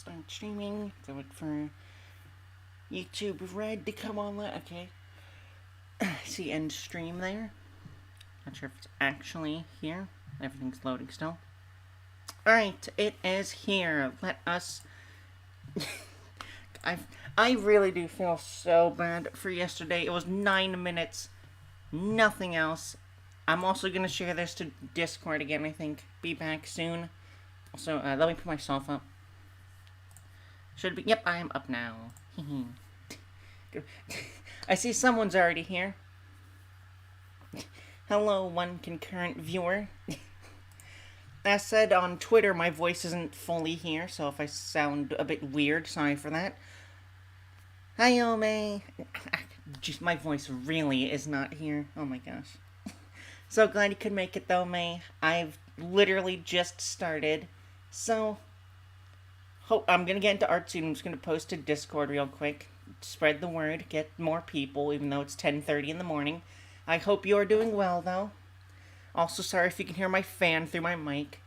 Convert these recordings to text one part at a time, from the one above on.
start streaming. So wait for YouTube Red to come on. Okay. See end stream there. Not sure if it's actually here. Everything's loading still. Alright, it is here. Let us... I really do feel so bad for yesterday. It was 9 minutes. Nothing else. I'm also going to share this to Discord again, I think. Be back soon. Also, let me put myself up. Should be... Yep, I am up now. I see someone's already here. Hello, one concurrent viewer. As said on Twitter, my voice isn't fully here, so if I sound a bit weird, sorry for that. Hi, Ome. Just my voice really is not here. Oh my gosh. So glad you could make it though, May. I've literally just started. So, I'm gonna get into art soon. I'm just gonna post to Discord real quick. Spread the word, get more people, even though it's 10:30 in the morning. I hope you're doing well, though. Also, sorry if you can hear my fan through my mic.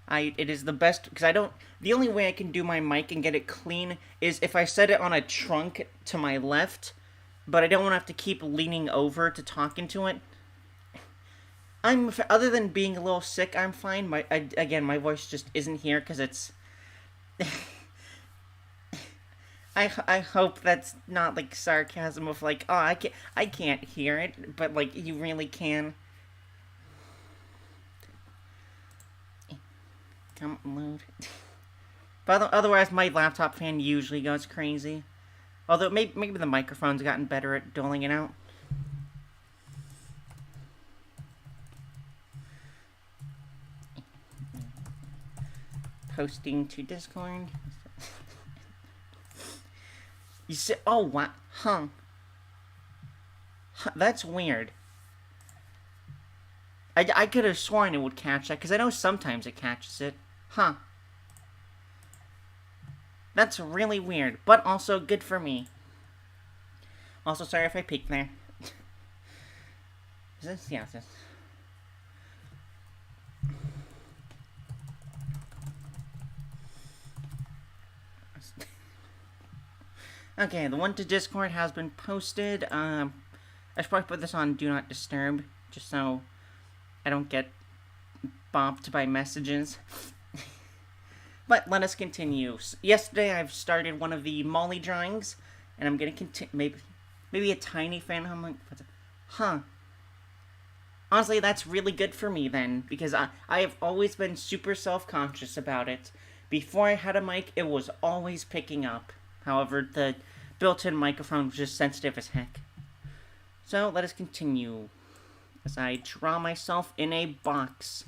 It is the best, because the only way I can do my mic and get it clean is if I set it on a trunk to my left, but I don't want to have to keep leaning over to talk into it. Other than being a little sick, I'm fine. Again, my voice just isn't here because it's... I hope that's not, like, sarcasm of, like, oh, I can't hear it, but, like, you really can. Come load. But otherwise, my laptop fan usually goes crazy. Although, maybe the microphone's gotten better at doling it out. Posting to Discord. You say, oh, what? Huh. That's weird. I could have sworn it would catch that, because I know sometimes it catches it. Huh. That's really weird, but also good for me. Also, sorry if I peeked there. Is this? Yeah, this. Okay, the one to Discord has been posted. I should probably put this on Do Not Disturb, just so I don't get bopped by messages. But let us continue. Yesterday I've started one of the MOLLY drawings, and I'm gonna continue. Maybe a tiny fan. I'm like, huh. Honestly, that's really good for me then, because I have always been super self-conscious about it. Before I had a mic, it was always picking up. However, the built-in microphone was just sensitive as heck. So, let us continue. As I draw myself in a box.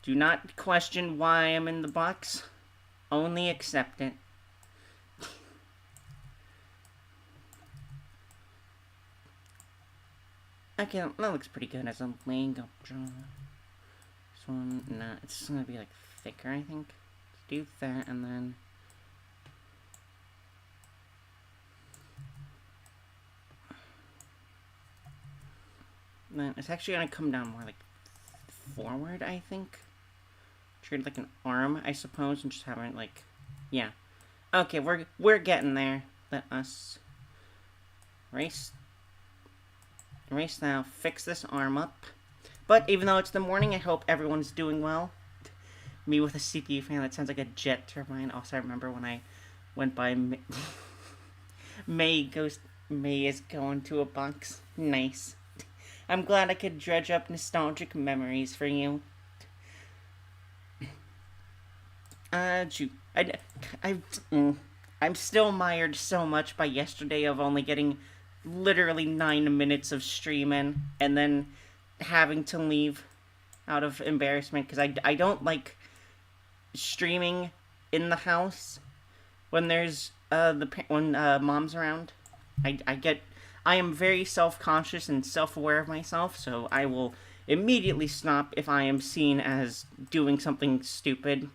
Do not question why I'm in the box. Only accept it. Okay, that looks pretty good as a Lego draw. This one, nah, it's gonna be like thicker, I think. Let's do that, and then... Then it's actually gonna come down more like forward, I think. Treat like an arm, I suppose, and just have it like, yeah. Okay, we're getting there. Let us erase now. Fix this arm up. But even though it's the morning, I hope everyone's doing well. Me with a CPU fan that sounds like a jet turbine. Also, I remember when I went by May is going to a box. Nice. I'm glad I could dredge up nostalgic memories for you. Shoot. I'm still mired so much by yesterday of only getting literally 9 minutes of streaming and then having to leave out of embarrassment because I don't like streaming in the house when there's when mom's around. I am very self-conscious and self-aware of myself, so I will immediately stop if I am seen as doing something stupid.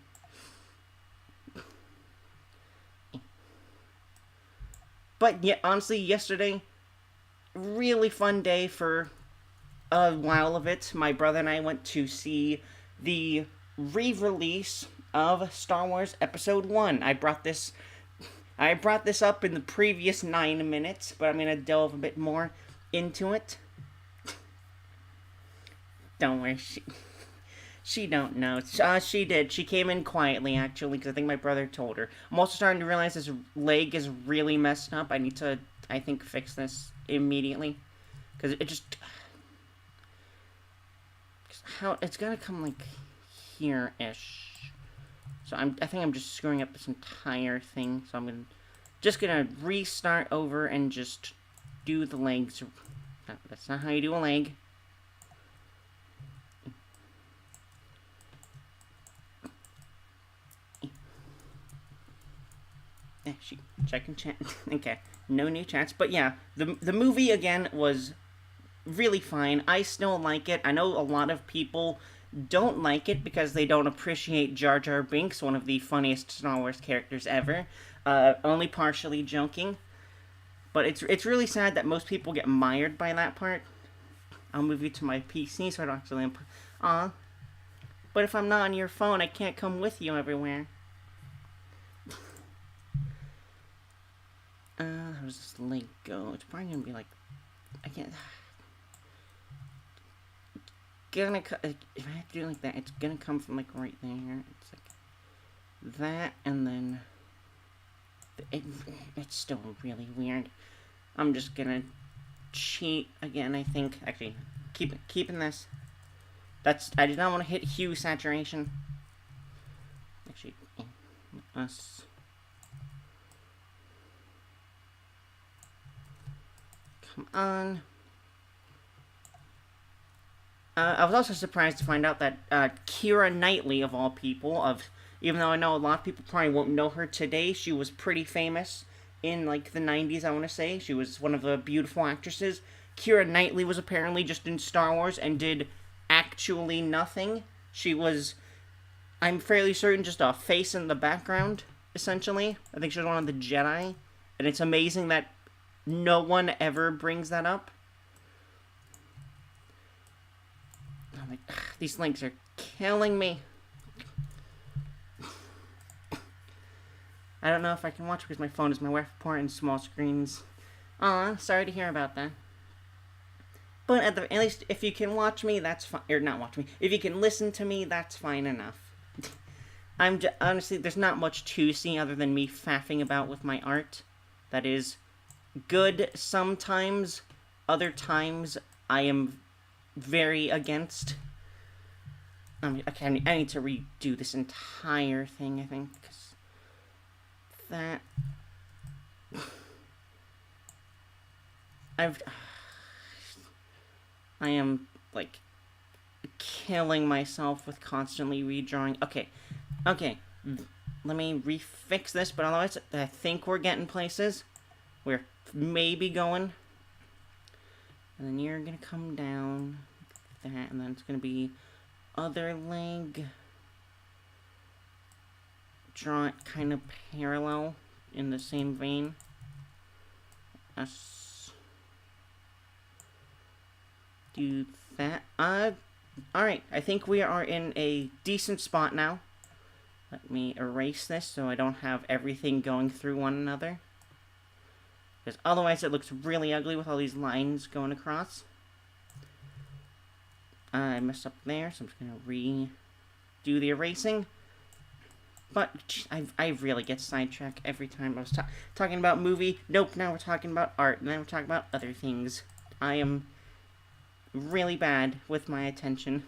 But yeah, honestly, yesterday, really fun day for a while of it. My brother and I went to see the re-release of Star Wars Episode 1. I brought this up in the previous 9 minutes, but I'm going to delve a bit more into it. Don't worry, she don't know. She did. She came in quietly, actually, because I think my brother told her. I'm also starting to realize this leg is really messed up. I need to, I think, fix this immediately. Because it just... How it's gonna come, like, here-ish. So I think I'm just screwing up this entire thing. So I'm just gonna restart over and just do the legs. That's not how you do a leg. She checking chat. Okay, no new chats. But yeah, the movie again was really fine. I still like it. I know a lot of people don't like it because they don't appreciate Jar Jar Binks, one of the funniest Star Wars characters ever. Only partially joking. But it's really sad that most people get mired by that part. I'll move you to my PC so I don't actually... But if I'm not on your phone, I can't come with you everywhere. How does this link go? It's probably gonna be like... I can't... if I have to do it like that, it's gonna come from, like, right there. It's like... that, and then... It's still really weird. I'm just gonna cheat again, I think. Actually, keeping this. I did not want to hit hue saturation. Actually, us... Come on. I was also surprised to find out that Keira Knightley, of all people, even though I know a lot of people probably won't know her today, she was pretty famous in, like, the 90s, I want to say. She was one of the beautiful actresses. Keira Knightley was apparently just in Star Wars and did actually nothing. She was, I'm fairly certain, just a face in the background, essentially. I think she was one of the Jedi. And it's amazing that no one ever brings that up. I'm like, these links are killing me. I don't know if I can watch because my phone is my wife port and small screens. Aw, sorry to hear about that. But at least if you can watch me, that's fine. Or not watch me. If you can listen to me, that's fine enough. Honestly, there's not much to see other than me faffing about with my art. That is good sometimes. Other times, I am very against. I need to redo this entire thing, I think, because that... I am, like, killing myself with constantly redrawing. Okay. Let me refix this, but otherwise, I think we're getting places. We're maybe going. And then you're gonna come down, like that, and then it's gonna be other leg. Draw it kind of parallel in the same vein. Do that. Alright, I think we are in a decent spot now. Let me erase this so I don't have everything going through one another. Because otherwise it looks really ugly with all these lines going across. I messed up there, so I'm just going to redo the erasing. But I really get sidetracked every time. I was talking about movie. Nope, now we're talking about art. Now we're talking about other things. I am really bad with my attention.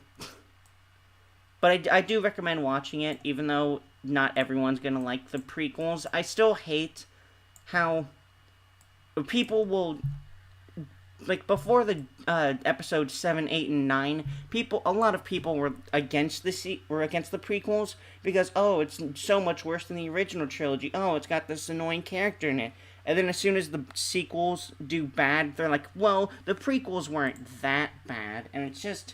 But I do recommend watching it, even though not everyone's going to like the prequels. I still hate how people will... Like, before the episodes 7, 8, and 9, a lot of people were against the prequels because, oh, it's so much worse than the original trilogy. Oh, it's got this annoying character in it. And then as soon as the sequels do bad, they're like, well, the prequels weren't that bad. And it's just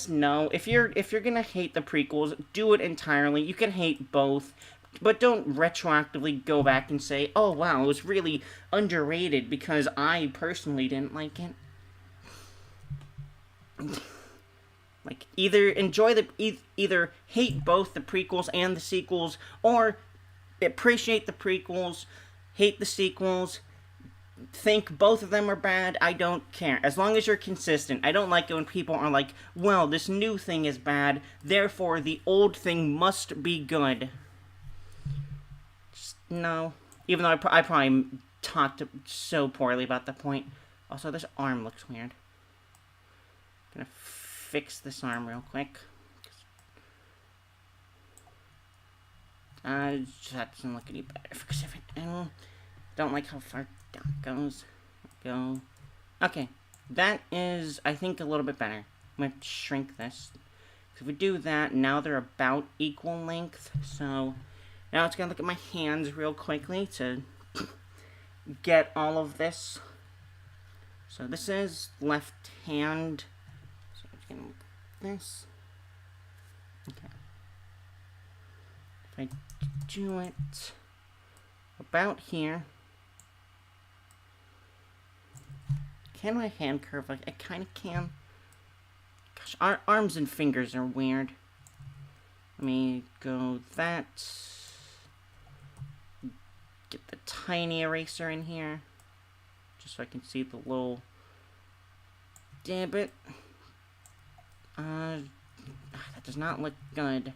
no. If you're gonna hate the prequels, do it entirely. You can hate both. But don't retroactively go back and say, oh, wow, it was really underrated because I personally didn't like it. Like, either enjoy either hate both the prequels and the sequels, or appreciate the prequels, hate the sequels, think both of them are bad. I don't care. As long as you're consistent. I don't like it when people are like, well, this new thing is bad, therefore the old thing must be good. Just, no. Even though I probably talked so poorly about the point. Also, this arm looks weird. Gonna fix this arm real quick. That doesn't look any better. Fix everything. Don't like how far down it goes. Go. Okay. That is, I think, a little bit better. I'm gonna shrink this. If we do that, now they're about equal length. So, now it's gonna look at my hands real quickly to get all of this. So this is left hand. So I'm just gonna look at this. Okay. If I do it about here. Can my hand curve? Like, I kind of can. Gosh, our arms and fingers are weird. Let me go that. Get the tiny eraser in here. Just so I can see the little dibbit. That does not look good.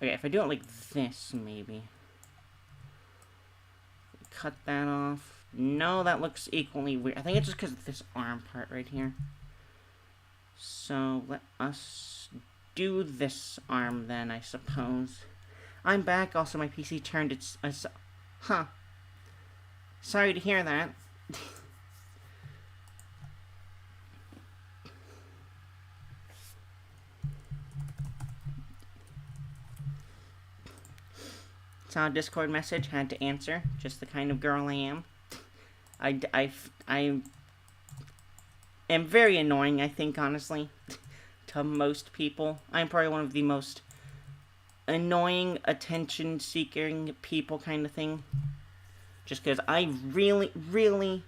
Okay, if I do it like this, maybe. Cut that off. No, that looks equally weird. I think it's just because of this arm part right here. So, let us do this arm then, I suppose. I'm back. Also, my PC turned its... huh. Sorry to hear that. Saw a Discord message, had to answer. Just the kind of girl I am. I am very annoying, I think, honestly, to most people. I'm probably one of the most annoying, attention-seeking people kind of thing. Just because I really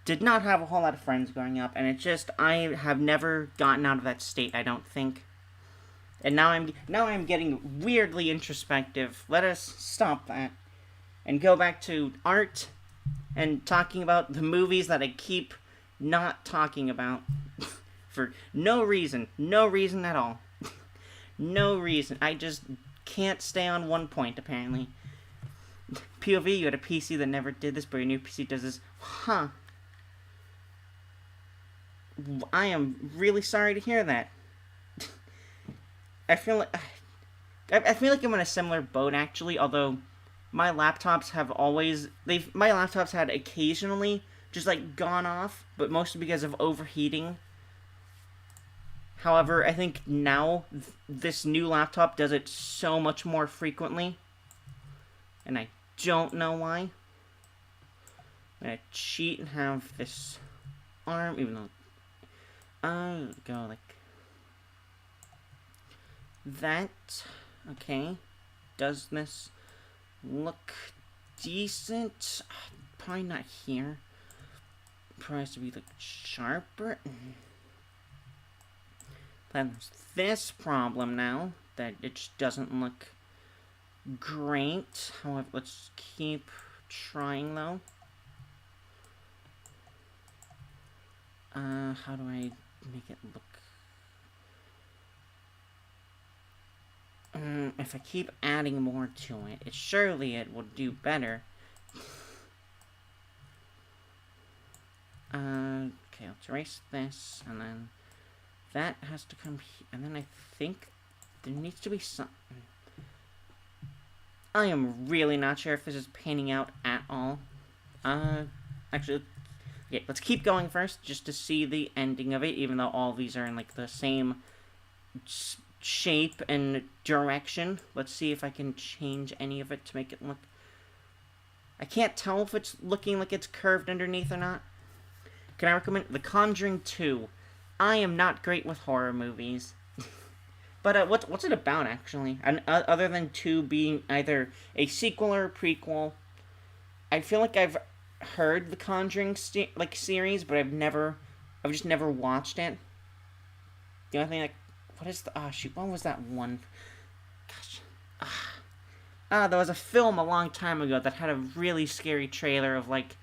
did not have a whole lot of friends growing up, and it's just, I have never gotten out of that state, I don't think. And now I'm getting weirdly introspective. Let us stop that. And go back to art and talking about the movies that I keep not talking about. For no reason. No reason at all. No reason. I just can't stay on one point, apparently. POV, you had a PC that never did this, but your new PC does this. Huh. I am really sorry to hear that. I feel like I'm in a similar boat, actually, although my laptops have always... my laptops had occasionally just, like, gone off, but mostly because of overheating. However, I think now this new laptop does it so much more frequently. And I don't know why. I'm gonna cheat and have this arm, even though... go like... that. Okay. Does this look decent? Probably not here. Probably has to be, like, sharper. Then there's this problem now, that it just doesn't look great. However, let's keep trying, though. How do I make it look? If I keep adding more to it, surely it will do better. Okay, let's erase this, and then that has to come here, and then I think there needs to be something. I am really not sure if this is panning out at all. Actually, yeah, let's keep going first, just to see the ending of it, even though all these are in, like, the same shape and direction. Let's see if I can change any of it to make it look... I can't tell if it's looking like it's curved underneath or not. Can I recommend The Conjuring 2? I am not great with horror movies. But what's it about, actually? And other than 2 being either a sequel or a prequel, I feel like I've heard the Conjuring series, but I've just never watched it. The only thing that... What is the... Oh, shoot. What was that one? Gosh. There was a film a long time ago that had a really scary trailer of, like,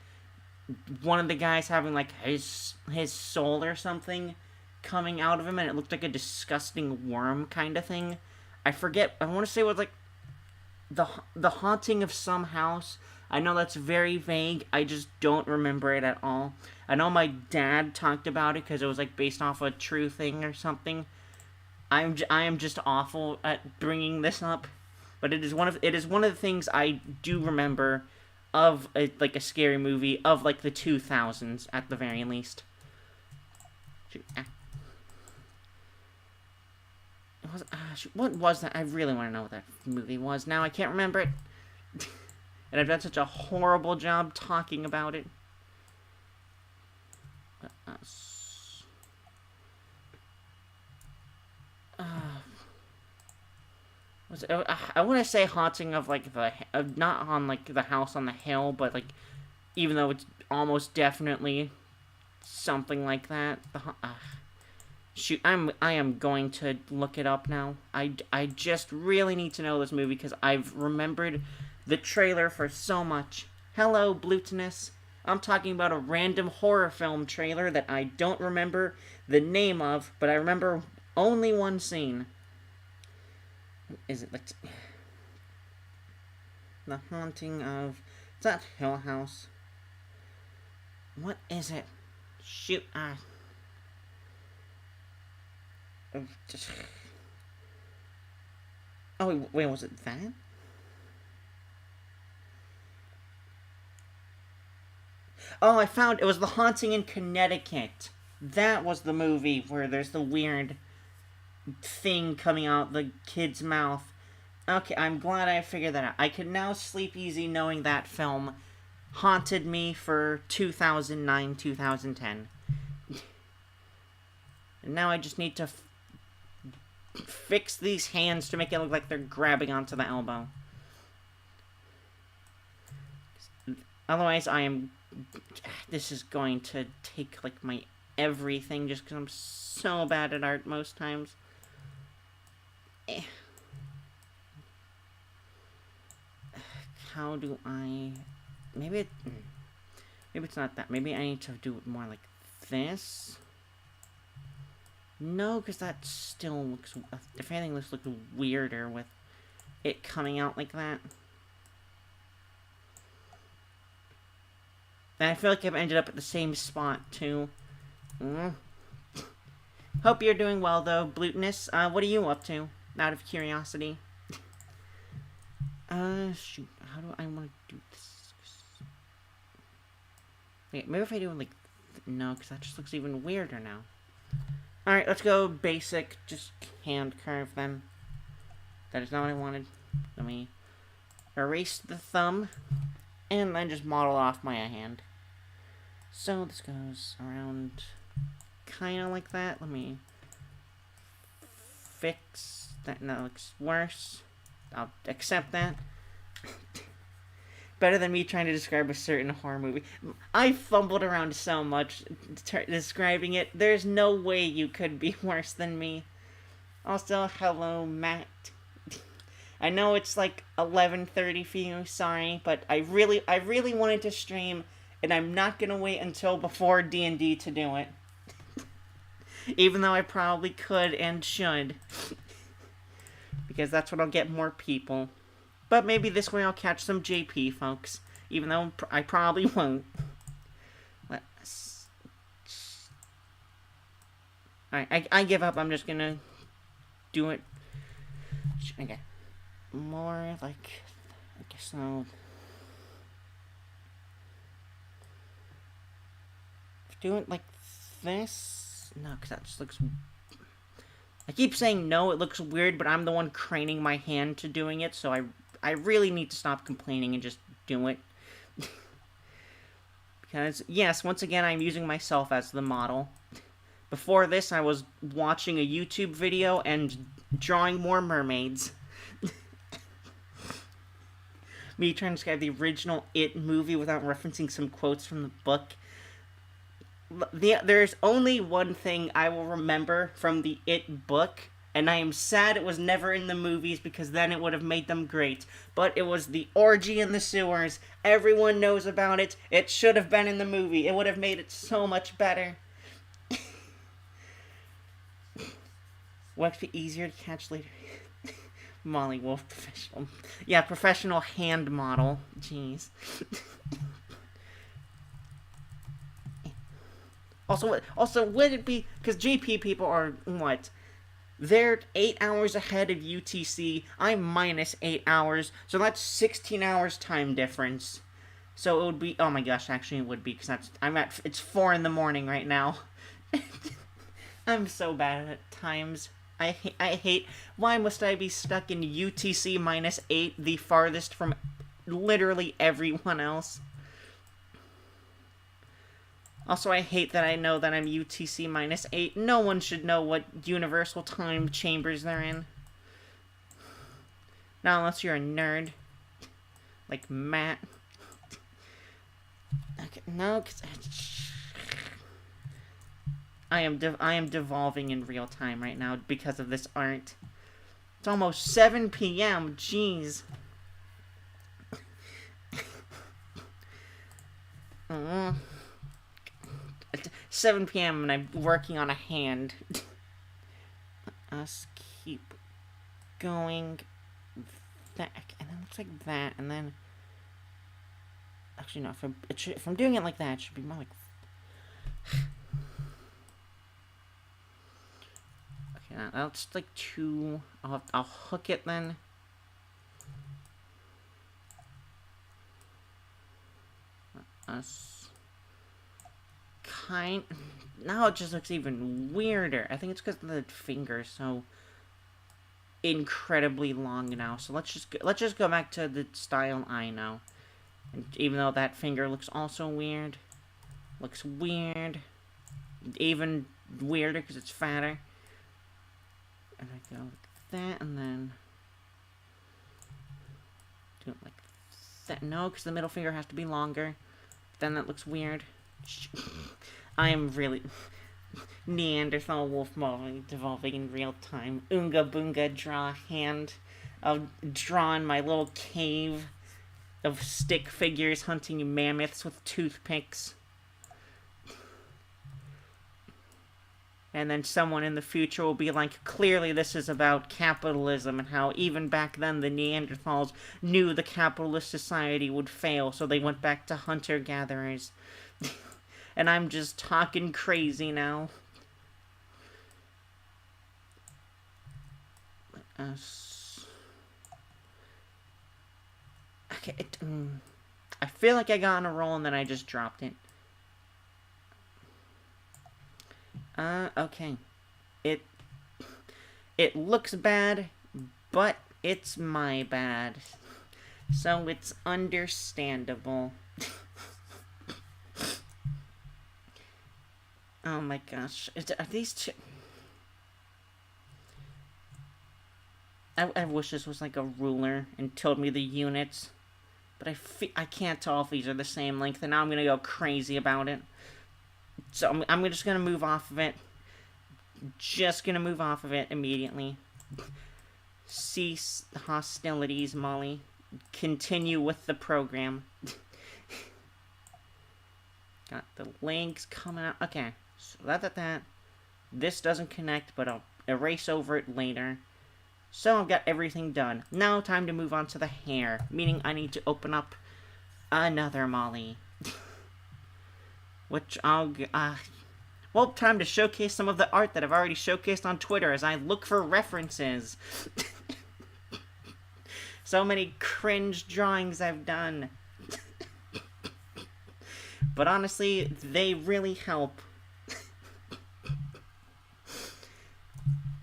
one of the guys having, like, his soul or something coming out of him, and it looked like a disgusting worm kind of thing. I forget. I want to say it was, like, the haunting of some house. I know that's very vague. I just don't remember it at all. I know my dad talked about it because it was, like, based off a true thing or something. I am just awful at bringing this up, but it is one of the things I do remember of like a scary movie of like the 2000s at the very least. What was that? I really want to know what that movie was. Now I can't remember it, and I've done such a horrible job talking about it. I want to say haunting of like the not on like the house on the hill, but like even though it's almost definitely something like that. Shoot, I am going to look it up now. I just really need to know this movie because I've remembered the trailer for so much. Hello, Blutinous. I'm talking about a random horror film trailer that I don't remember the name of, but I remember only one scene. Is it like The Haunting of... Is that Hill House? What is it? Shoot, Oh, wait, was it that? Oh, I found it was The Haunting in Connecticut. That was the movie where there's the weird thing coming out the kid's mouth. Okay, I'm glad I figured that out. I can now sleep easy knowing that film haunted me for 2009, 2010. And now I just need to fix these hands to make it look like they're grabbing onto the elbow. Otherwise, this is going to take, like, my everything just because I'm so bad at art most times. How do I... Maybe it's not that. Maybe I need to do it more like this. No, because that still looks... If anything, this looks weirder with it coming out like that. And I feel like I've ended up at the same spot, too. Hope you're doing well, though, Blutinous. What are you up to? Out of curiosity. Shoot. How do I want to do this? Wait, maybe if I do it like... No, because that just looks even weirder now. Alright, let's go basic. Just hand curve, then. That is not what I wanted. Let me erase the thumb. And then just model off my hand. So, this goes around... kind of like that. Let me fix that. That looks worse. I'll accept that. Better than me trying to describe a certain horror movie. I fumbled around so much describing it. There's no way you could be worse than me. Also, hello, Matt. I know it's like 11:30 for you, sorry, but I really wanted to stream, and I'm not gonna wait until before D&D to do it. Even though I probably could and should. Because that's what'll get more people. But maybe this way I'll catch some JP folks. Even though I probably won't. Alright, I give up. I'm just gonna do it. Okay. More like... I guess I'll... do it like this? No, because that just looks... I keep saying no, it looks weird, but I'm the one craning my hand to doing it, so I really need to stop complaining and just do it. Because, yes, once again, I'm using myself as the model. Before this, I was watching a YouTube video and drawing more mermaids. Me trying to describe the original It movie without referencing some quotes from the book. There's only one thing I will remember from the It book, and I am sad it was never in the movies because then it would have made them great. But it was the orgy in the sewers. Everyone knows about it. It should have been in the movie. It would have made it so much better. Will it be easier to catch later? Molly Wolf, professional. Yeah, professional hand model. Jeez. Also, would it be because GP people are what? They're 8 hours ahead of UTC. I'm minus 8 hours, so that's 16 hours time difference. So it would be. Oh my gosh, actually it would be because it's 4 in the morning right now. I'm so bad at times. I hate. Why must I be stuck in UTC minus 8, the farthest from literally everyone else? Also, I hate that I know that I'm UTC minus 8. No one should know what universal time chambers they're in. Not unless you're a nerd. Like Matt. Okay, no, because I am devolving in real time right now because of this art. It's almost 7 p.m. Jeez. 7 p.m. and I'm working on a hand. Us keep going back, and it looks like that, and then actually no. If I'm doing it like that, it should be more like. Okay, now that's like 2. I'll hook it then. Us. Now it just looks even weirder. I think it's because the finger's so incredibly long now. So let's just go back to the style I know. And even though that finger looks also weird, looks weird, even weirder because it's fatter. And I go like that, and then do it like that. No, because the middle finger has to be longer. Then that looks weird. I am really Neanderthal wolf modeling devolving in real time. Oonga boonga draw hand. I'll draw in my little cave of stick figures hunting mammoths with toothpicks. And then someone in the future will be like, clearly this is about capitalism and how even back then the Neanderthals knew the capitalist society would fail, so they went back to hunter-gatherers. And I'm just talking crazy now. Okay, I feel like I got on a roll and then I just dropped it. Okay. It looks bad, but it's my bad. So it's understandable. Oh my gosh. Are these two... I wish this was like a ruler and told me the units. But I can't tell if these are the same length, and now I'm going to go crazy about it. So I'm just going to move off of it. Just going to move off of it immediately. Cease hostilities, Molly. Continue with the program. Got the links coming out. Okay. So that. This doesn't connect, but I'll erase over it later. So I've got everything done. Now time to move on to the hair. Meaning I need to open up another Molly. Which I'll... well, time to showcase some of the art that I've already showcased on Twitter as I look for references. So many cringe drawings I've done. But honestly, they really help.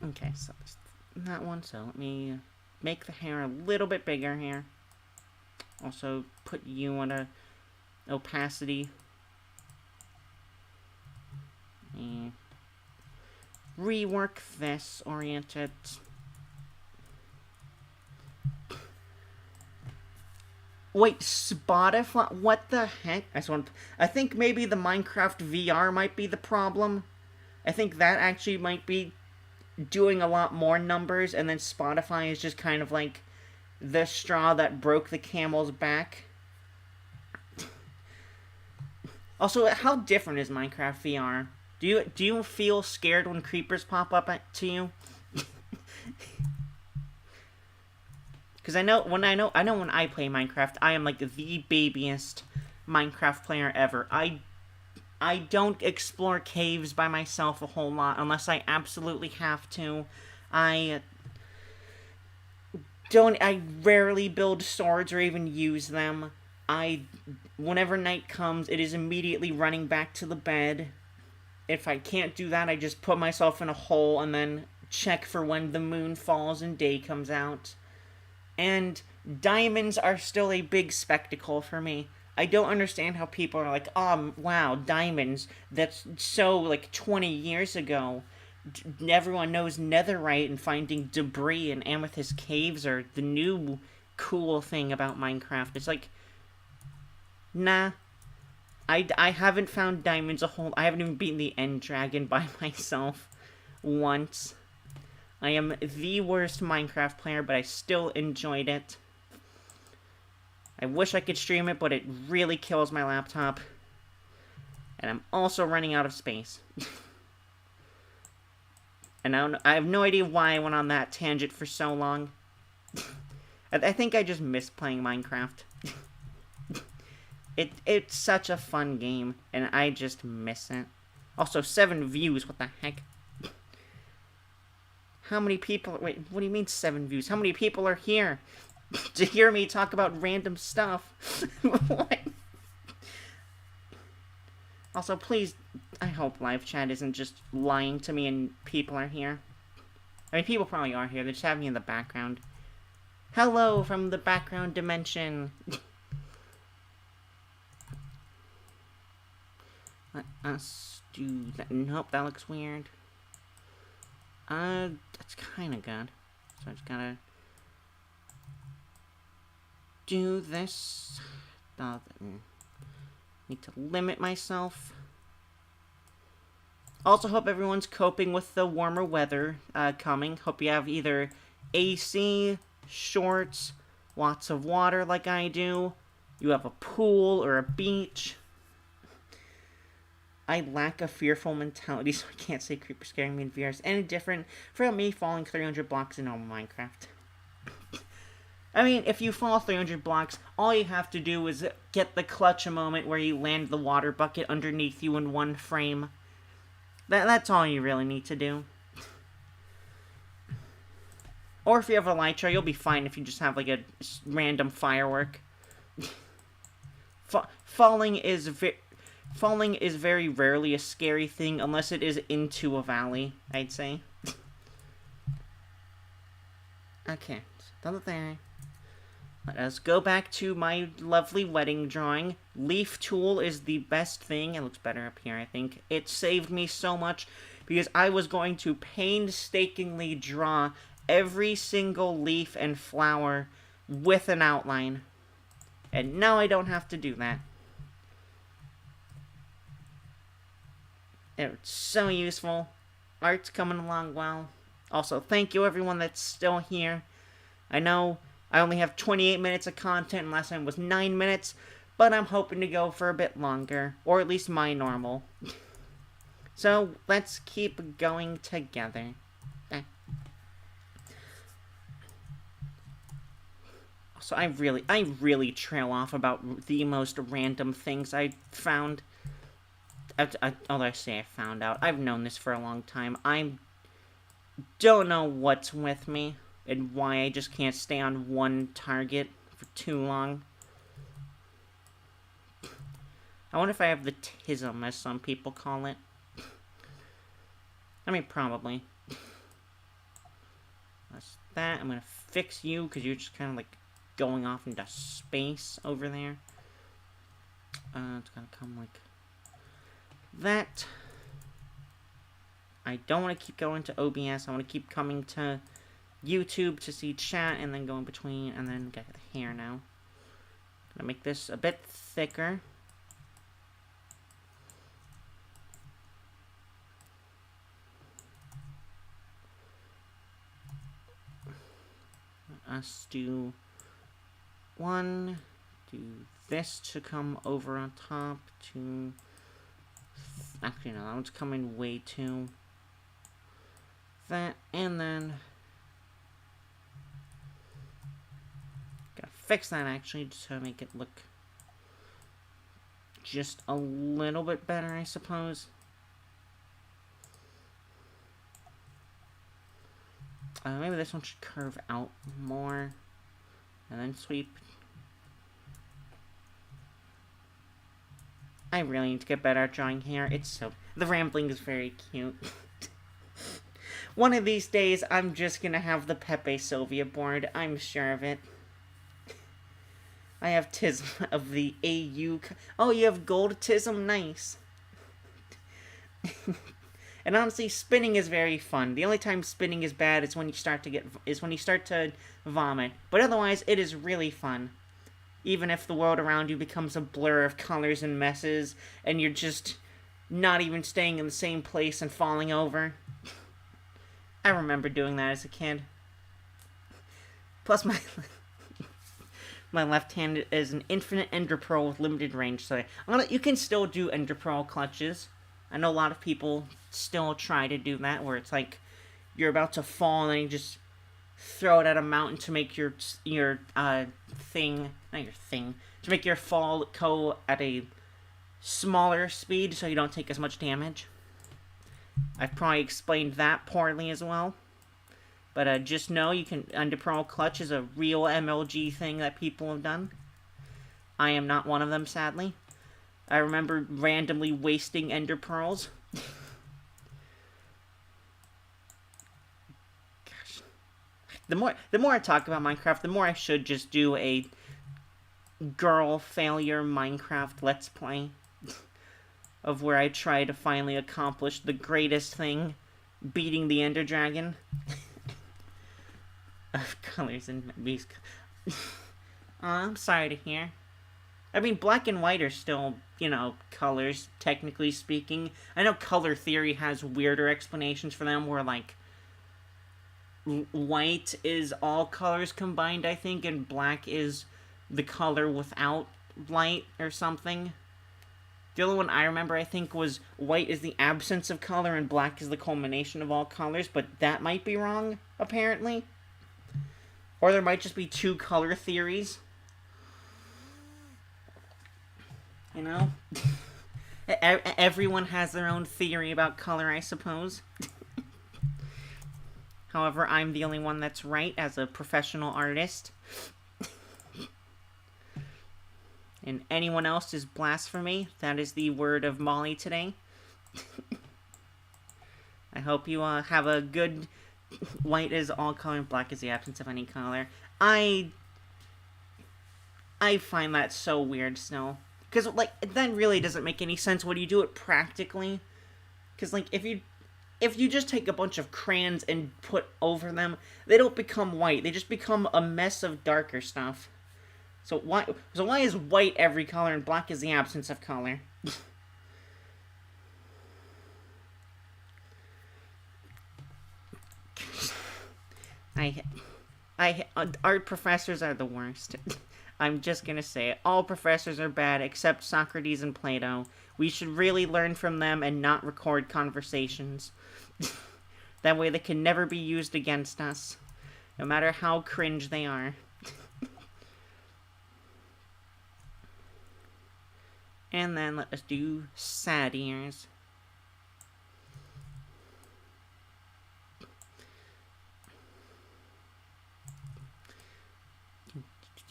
Okay, so that one. So let me make the hair a little bit bigger here. Also, put you on a opacity. And rework this, orient it. Wait, Spotify? What the heck? I think maybe the Minecraft VR might be the problem. I think that actually might be doing a lot more numbers, and then Spotify is just kind of like the straw that broke the camel's back. Also, how different is Minecraft VR? Do you feel scared when creepers pop up to you? Because I know when I play Minecraft, I am like the babiest Minecraft player ever. I don't explore caves by myself a whole lot unless I absolutely have to. I I rarely build swords or even use them. Whenever night comes, it is immediately running back to the bed. If I can't do that, I just put myself in a hole and then check for when the moon falls and day comes out. And diamonds are still a big spectacle for me. I don't understand how people are like, oh, wow, diamonds. That's so, like, 20 years ago. Everyone knows netherite and finding debris in amethyst caves are the new cool thing about Minecraft. It's like, nah. I haven't found diamonds I haven't even beaten the end dragon by myself once. I am the worst Minecraft player, but I still enjoyed it. I wish I could stream it, but it really kills my laptop. And I'm also running out of space. And I have no idea why I went on that tangent for so long. I think I just miss playing Minecraft. It's such a fun game, and I just miss it. Also, 7 views, what the heck? How many people... Wait, what do you mean 7 views? How many people are here to hear me talk about random stuff? What? Also, please, I hope live chat isn't just lying to me and people are here. I mean, people probably are here. They just have me in the background. Hello from the background dimension. Let us do that. Nope, that looks weird. That's kind of good. So I just gotta do this. Need to limit myself. Also, hope everyone's coping with the warmer weather coming. Hope you have either AC, shorts, lots of water like I do. You have a pool or a beach. I lack a fearful mentality, so I can't say creeper scaring me in VR is any different from me falling 300 blocks in normal Minecraft. I mean, if you fall 300 blocks, all you have to do is get the clutch a moment where you land the water bucket underneath you in one frame. That's all you really need to do. Or if you have a elytra, you'll be fine if you just have, like, a random firework. Falling is very rarely a scary thing, unless it is into a valley, I'd say. Okay, so done there. Let us go back to my lovely wedding drawing. Leaf tool is the best thing. It looks better up here, I think. It saved me so much, because I was going to painstakingly draw every single leaf and flower with an outline. And now I don't have to do that. It's so useful. Art's coming along well. Also, thank you everyone that's still here. I know I only have 28 minutes of content, and last time was 9 minutes, but I'm hoping to go for a bit longer, or at least my normal. So, let's keep going together. So I really trail off about the most random things I found. Although I say I found out, I've known this for a long time. I don't know what's with me and why I just can't stay on one target for too long. I wonder if I have the tism, as some people call it. I mean, probably. That's that. I'm gonna fix you, because you're just kind of like going off into space over there. It's gonna come like that. I don't want to keep going to OBS. I want to keep coming to YouTube to see chat, and then go in between, and then get the hair now. Gonna make this a bit thicker. Us do one, do this to come over on top, to, actually no, that one's coming way too, that, and then, gotta fix that actually, just to make it look just a little bit better, I suppose. Maybe this one should curve out more, and then sweep. I really need to get better at drawing hair. The rambling is very cute. One of these days, I'm just gonna have the Pepe Sylvia board. I'm sure of it. I have Tism of the AU. Oh, you have gold Tism? Nice. And honestly, spinning is very fun. The only time spinning is bad is when you start to vomit. But otherwise, it is really fun. Even if the world around you becomes a blur of colors and messes, and you're just not even staying in the same place and falling over. I remember doing that as a kid. Plus, my left hand is an infinite ender pearl with limited range, so you can still do ender pearl clutches. I know a lot of people still try to do that, where it's like you're about to fall and then you just throw it at a mountain to make your to make your fall go at a smaller speed so you don't take as much damage. I've probably explained that poorly as well. But just know ender pearl clutch is a real MLG thing that people have done. I am not one of them, sadly. I remember randomly wasting ender pearls. Gosh. The more I talk about Minecraft, the more I should just do a girl failure Minecraft Let's Play. Of where I try to finally accomplish the greatest thing, beating the Ender Dragon. Of colors and beast. I'm sorry to hear. I mean, black and white are still, colors, technically speaking. I know color theory has weirder explanations for them, where, like, white is all colors combined, I think, and black is the color without light or something. The only one I remember, I think, was white is the absence of color and black is the culmination of all colors, but that might be wrong, apparently. Or there might just be two color theories. You know? Everyone has their own theory about color, I suppose. However, I'm the only one that's right as a professional artist. And anyone else is blasphemy. That is the word of Molly today. I hope you have a good... White is all color and black is the absence of any color. I find that so weird still. Because, like, that really doesn't make any sense when you do it practically. Because, like, if you just take a bunch of crayons and put over them, they don't become white. They just become a mess of darker stuff. So why is white every color and black is the absence of color? Art professors are the worst. I'm just gonna say it. All professors are bad except Socrates and Plato. We should really learn from them and not record conversations. That way they can never be used against us, no matter how cringe they are. And then let us do sad ears.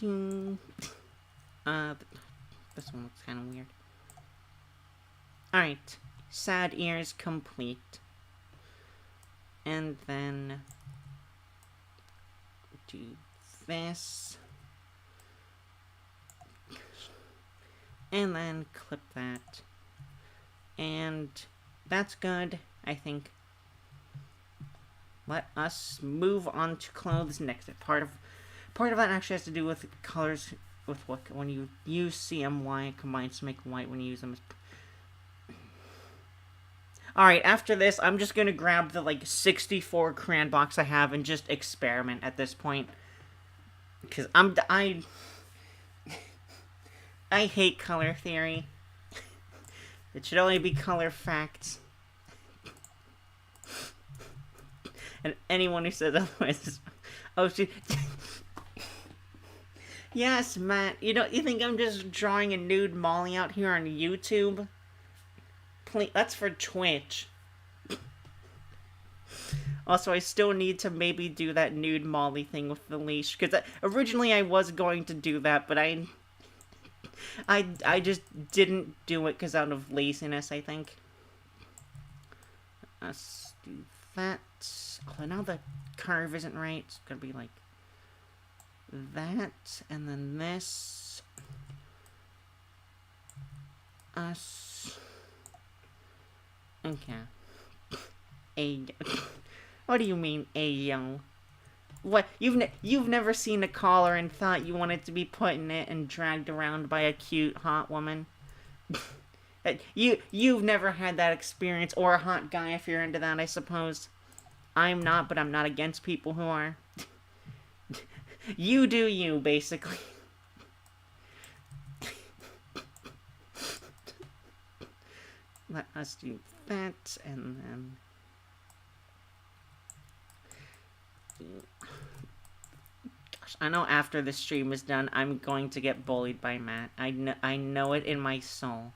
This one looks kind of weird. Alright, sad ears complete. And then do this. And then clip that. And that's good, I think. Let us move on to clothes next. Part of that actually has to do with colors with what when you use CMY, it combines to make white when you use them. Alright, after this, I'm just gonna grab the, like, 64 crayon box I have and just experiment at this point. Because I hate color theory. It should only be color facts. And anyone who says otherwise is... Oh, she... Yes, Matt. You think I'm just drawing a nude Molly out here on YouTube? Please, that's for Twitch. Also, I still need to maybe do that nude Molly thing with the leash. Because originally I was going to do that, but I just didn't do it because out of laziness, I think. Let's do that. Oh, now the curve isn't right. It's gonna be like that, and then this. Okay. What do you mean, ayo? What, you've never seen a collar and thought you wanted to be put in it and dragged around by a cute hot woman? You've never had that experience, or a hot guy if you're into that, I suppose. I'm not, but I'm not against people who are. You do you, basically. Let us do that, and then... Gosh, I know after the stream is done, I'm going to get bullied by Matt. I know it in my soul.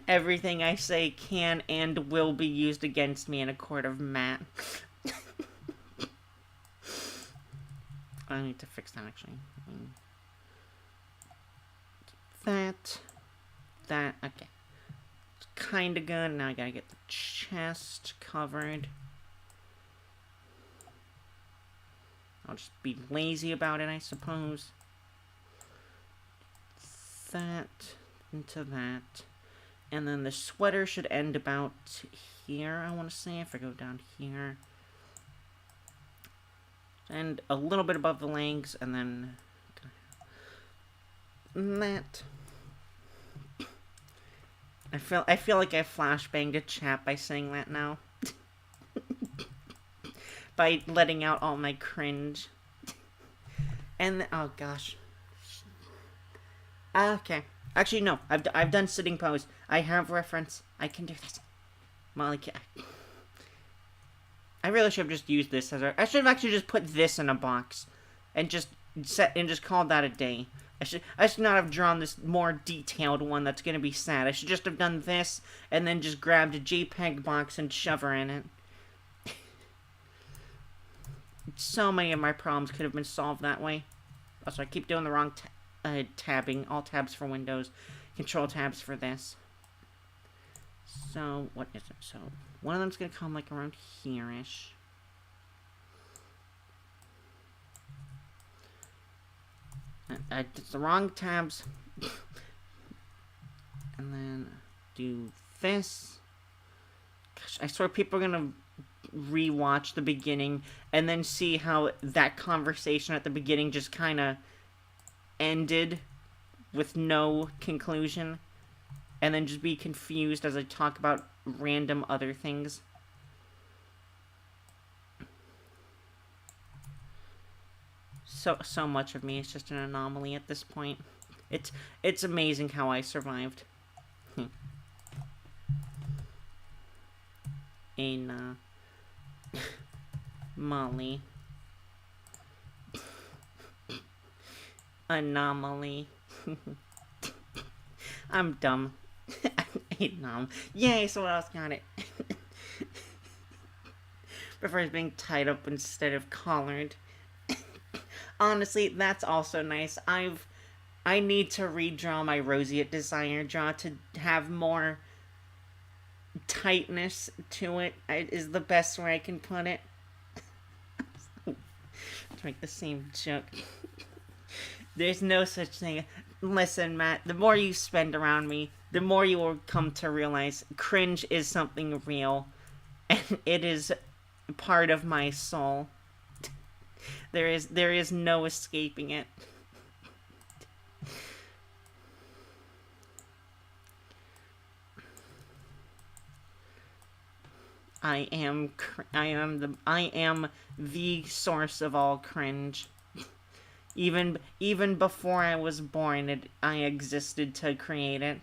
Everything I say can and will be used against me in a court of Matt. I need to fix that, actually. That, okay. It's kinda good. Now I gotta get the chest covered. I'll just be lazy about it, I suppose. That into that. And then the sweater should end about here, I want to say, if I go down here. And a little bit above the legs, and then that. I feel like I flashbanged a chat by saying that now. By letting out all my cringe. And oh gosh. Okay. Actually, no. I've done sitting pose. I have reference. I can do this. Molly, I really should have just used this as I should have actually just put this in a box, and just called that a day. I should not have drawn this more detailed one that's gonna be sad. I should just have done this and then just grabbed a JPEG box and shove her in it. So many of my problems could have been solved that way. Also, I keep doing the wrong tabbing. All tabs for Windows, control tabs for this. So, what is it? So, one of them's gonna come like around here-ish. It's the wrong tabs. And then do this. Gosh, I swear people are gonna rewatch the beginning and then see how that conversation at the beginning just kind of ended with no conclusion, and then just be confused as I talk about random other things. So much of me is just an anomaly at this point. It's amazing how I survived. In Molly. Anomaly. I'm dumb. I hate nom. Yay, someone else got it. Prefers being tied up instead of collared. Honestly, that's also nice. I need to redraw my roseate desire draw to have more tightness to it, is the best way I can put it. To make the same joke. There's no such thing. Listen, Matt, the more you spend around me, the more you will come to realize cringe is something real, and it is part of my soul. There is no escaping it. I am the source of all cringe. Even before I was born, I existed to create it.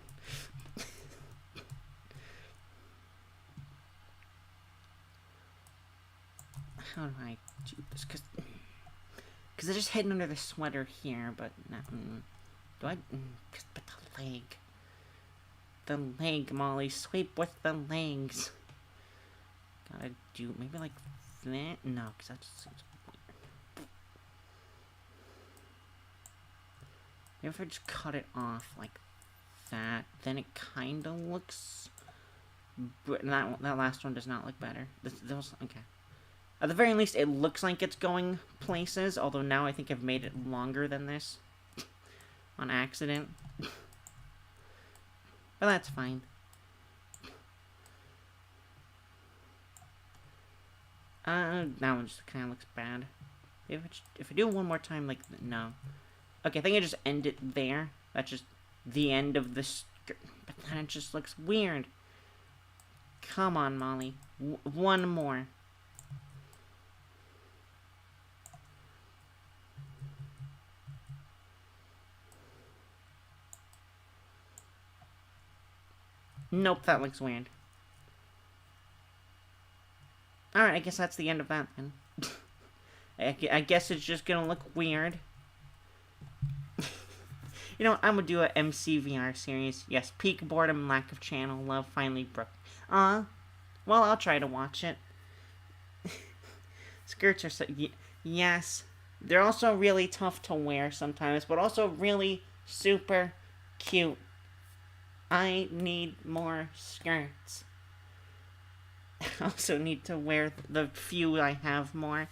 How do I do this? Because I just hid under the sweater here, but not. Do I? But the leg, Molly, sweep with the legs. Gotta do maybe like that. No, because that just seems weird. Maybe if I just cut it off like that, then it kind of looks. That last one does not look better. Those okay. At the very least, it looks like it's going places, although now I think I've made it longer than this. On accident. But that's fine. That one just kind of looks bad. If I do it one more time, like, no. Okay, I think I just end it there. That's just the end of the skirt. But then it just looks weird. Come on, Molly. One more. Nope, that looks weird. Alright, I guess that's the end of that then. I guess it's just gonna look weird. You know, I'm gonna do a MCVR series. Yes, peak boredom, lack of channel love finally broke. Well, I'll try to watch it. Skirts are so... yes. They're also really tough to wear sometimes, but also really super cute. I need more skirts. I also need to wear the few I have more.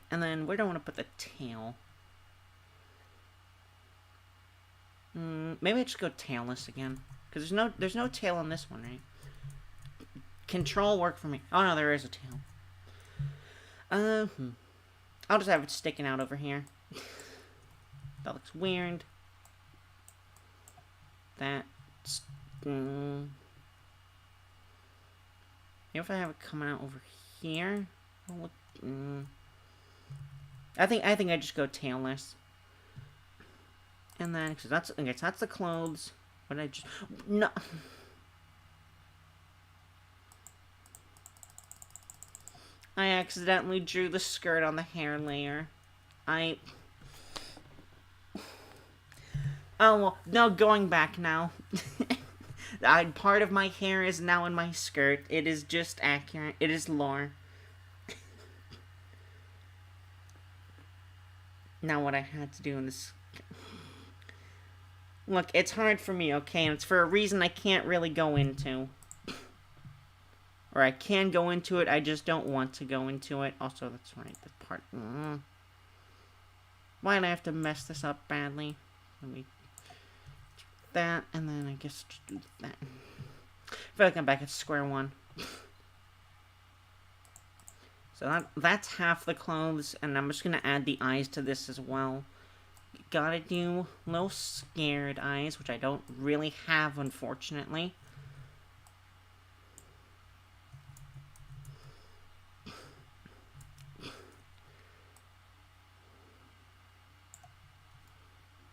And then where do I want to put the tail? Maybe I just go tailless again. Because there's no tail on this one, right? Control work for me. Oh no, there is a tail. I'll just have it sticking out over here. That looks weird. That's... Maybe if I have it coming out over here... Look, I think I just go tailless. And then... So that's the clothes. But I just... No... I accidentally drew the skirt on the hair layer. Oh, well, no, going back now. Part of my hair is now in my skirt. It is just accurate. It is lore. Now what I had to do in this... Look, it's hard for me, okay? And it's for a reason I can't really go into. Or I can go into it, I just don't want to go into it. Also, that's right, the part... Why did I have to mess this up badly? Let me... do that, and then I guess just do that. I feel like I'm back at square one. So that's half the clothes, and I'm just gonna add the eyes to this as well. Gotta do little scared eyes, which I don't really have, unfortunately.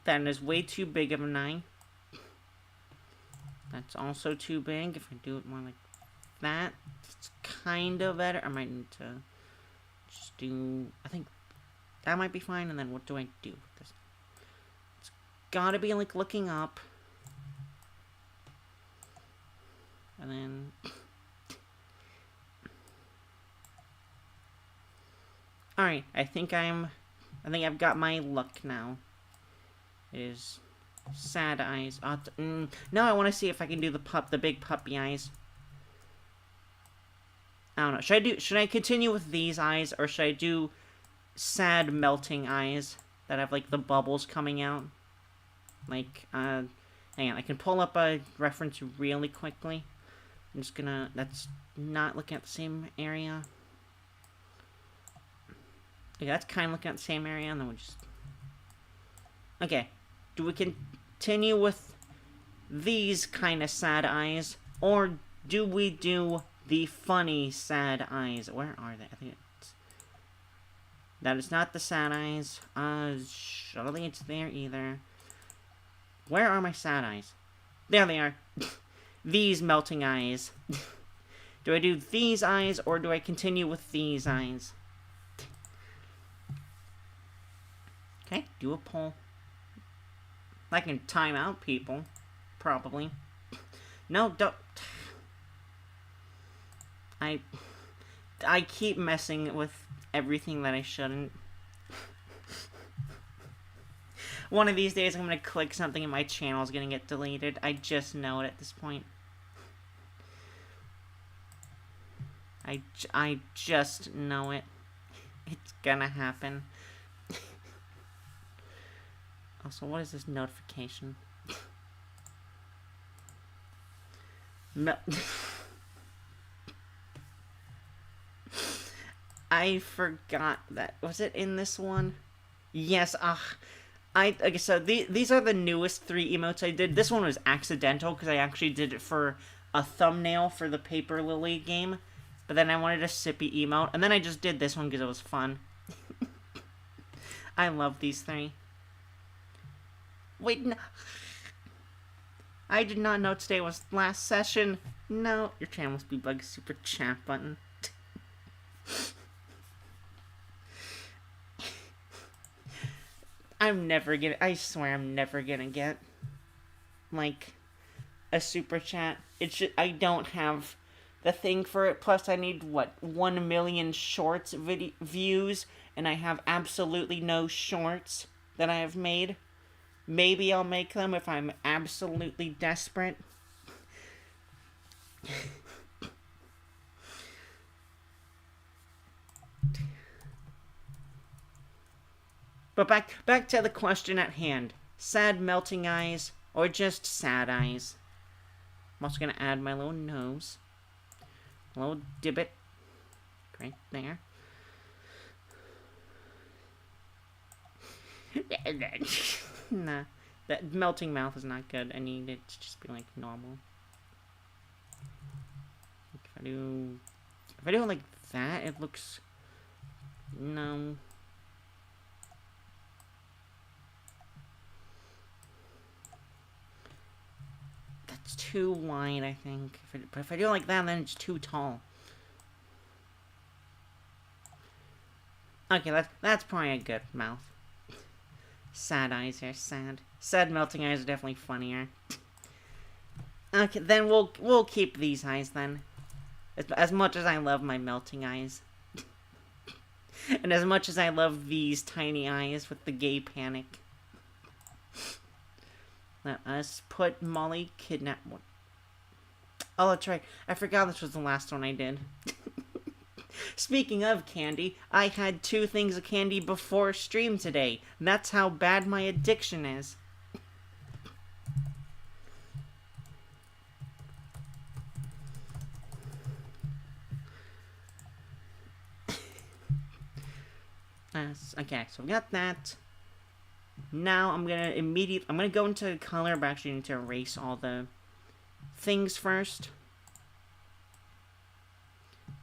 That is way too big of an eye. That's also too big. If I do it more like that, it's kind of better. I might need to just do... I think that might be fine. And then what do I do with this? It's gotta be like looking up. And then... Alright, I think I've got my look now. It is sad eyes. Now I want to see if I can do the big puppy eyes. I don't know. Should I continue with these eyes, or should I do sad melting eyes that have like the bubbles coming out? Like, hang on, I can pull up a reference really quickly. I'm just gonna, that's not looking at the same area. Okay, that's kind of looking at the same area, and then we'll just... Okay. Do we continue with these kind of sad eyes, or do we do the funny sad eyes? Where are they? I think it's... That is not the sad eyes. I don't think it's there either. Where are my sad eyes? There they are. These melting eyes. Do I do these eyes, or do I continue with these eyes? Okay, do a poll. I can time out people. Probably. No, don't. I keep messing with everything that I shouldn't. One of these days I'm gonna click something and my channel's gonna get deleted. I just know it at this point. I just know it. It's gonna happen. Also, what is this notification? I forgot that. Was it in this one? Yes, okay, so these are the newest 3 emotes I did. This one was accidental, because I actually did it for a thumbnail for the Paper Lily game. But then I wanted a sippy emote, and then I just did this one because it was fun. I love these 3. Wait, no. I did not know today was last session. No, your channel must be bug super chat button. I swear I'm never gonna get, like, a super chat. I don't have the thing for it, plus I need, what, 1 million shorts views, and I have absolutely no shorts that I have made. Maybe I'll make them if I'm absolutely desperate. But back to the question at hand. Sad melting eyes, or just sad eyes? I'm also going to add my little nose. A little dibbit. Right there. Nah. That melting mouth is not good. I need it to just be, like, normal. If I do it like that, it looks... No... It's too wide, I think. But if I do it like that, then it's too tall. Okay, that's probably a good mouth. Sad eyes are sad. Sad melting eyes are definitely funnier. Okay, then we'll keep these eyes then. As much as I love my melting eyes. And as much as I love these tiny eyes with the gay panic. Let us put Molly kidnap one. Oh, that's right. I forgot this was the last one I did. Speaking of candy, I had 2 things of candy before stream today. That's how bad my addiction is. Okay, so we got that. Now I'm gonna go into color, but actually need to erase all the things first.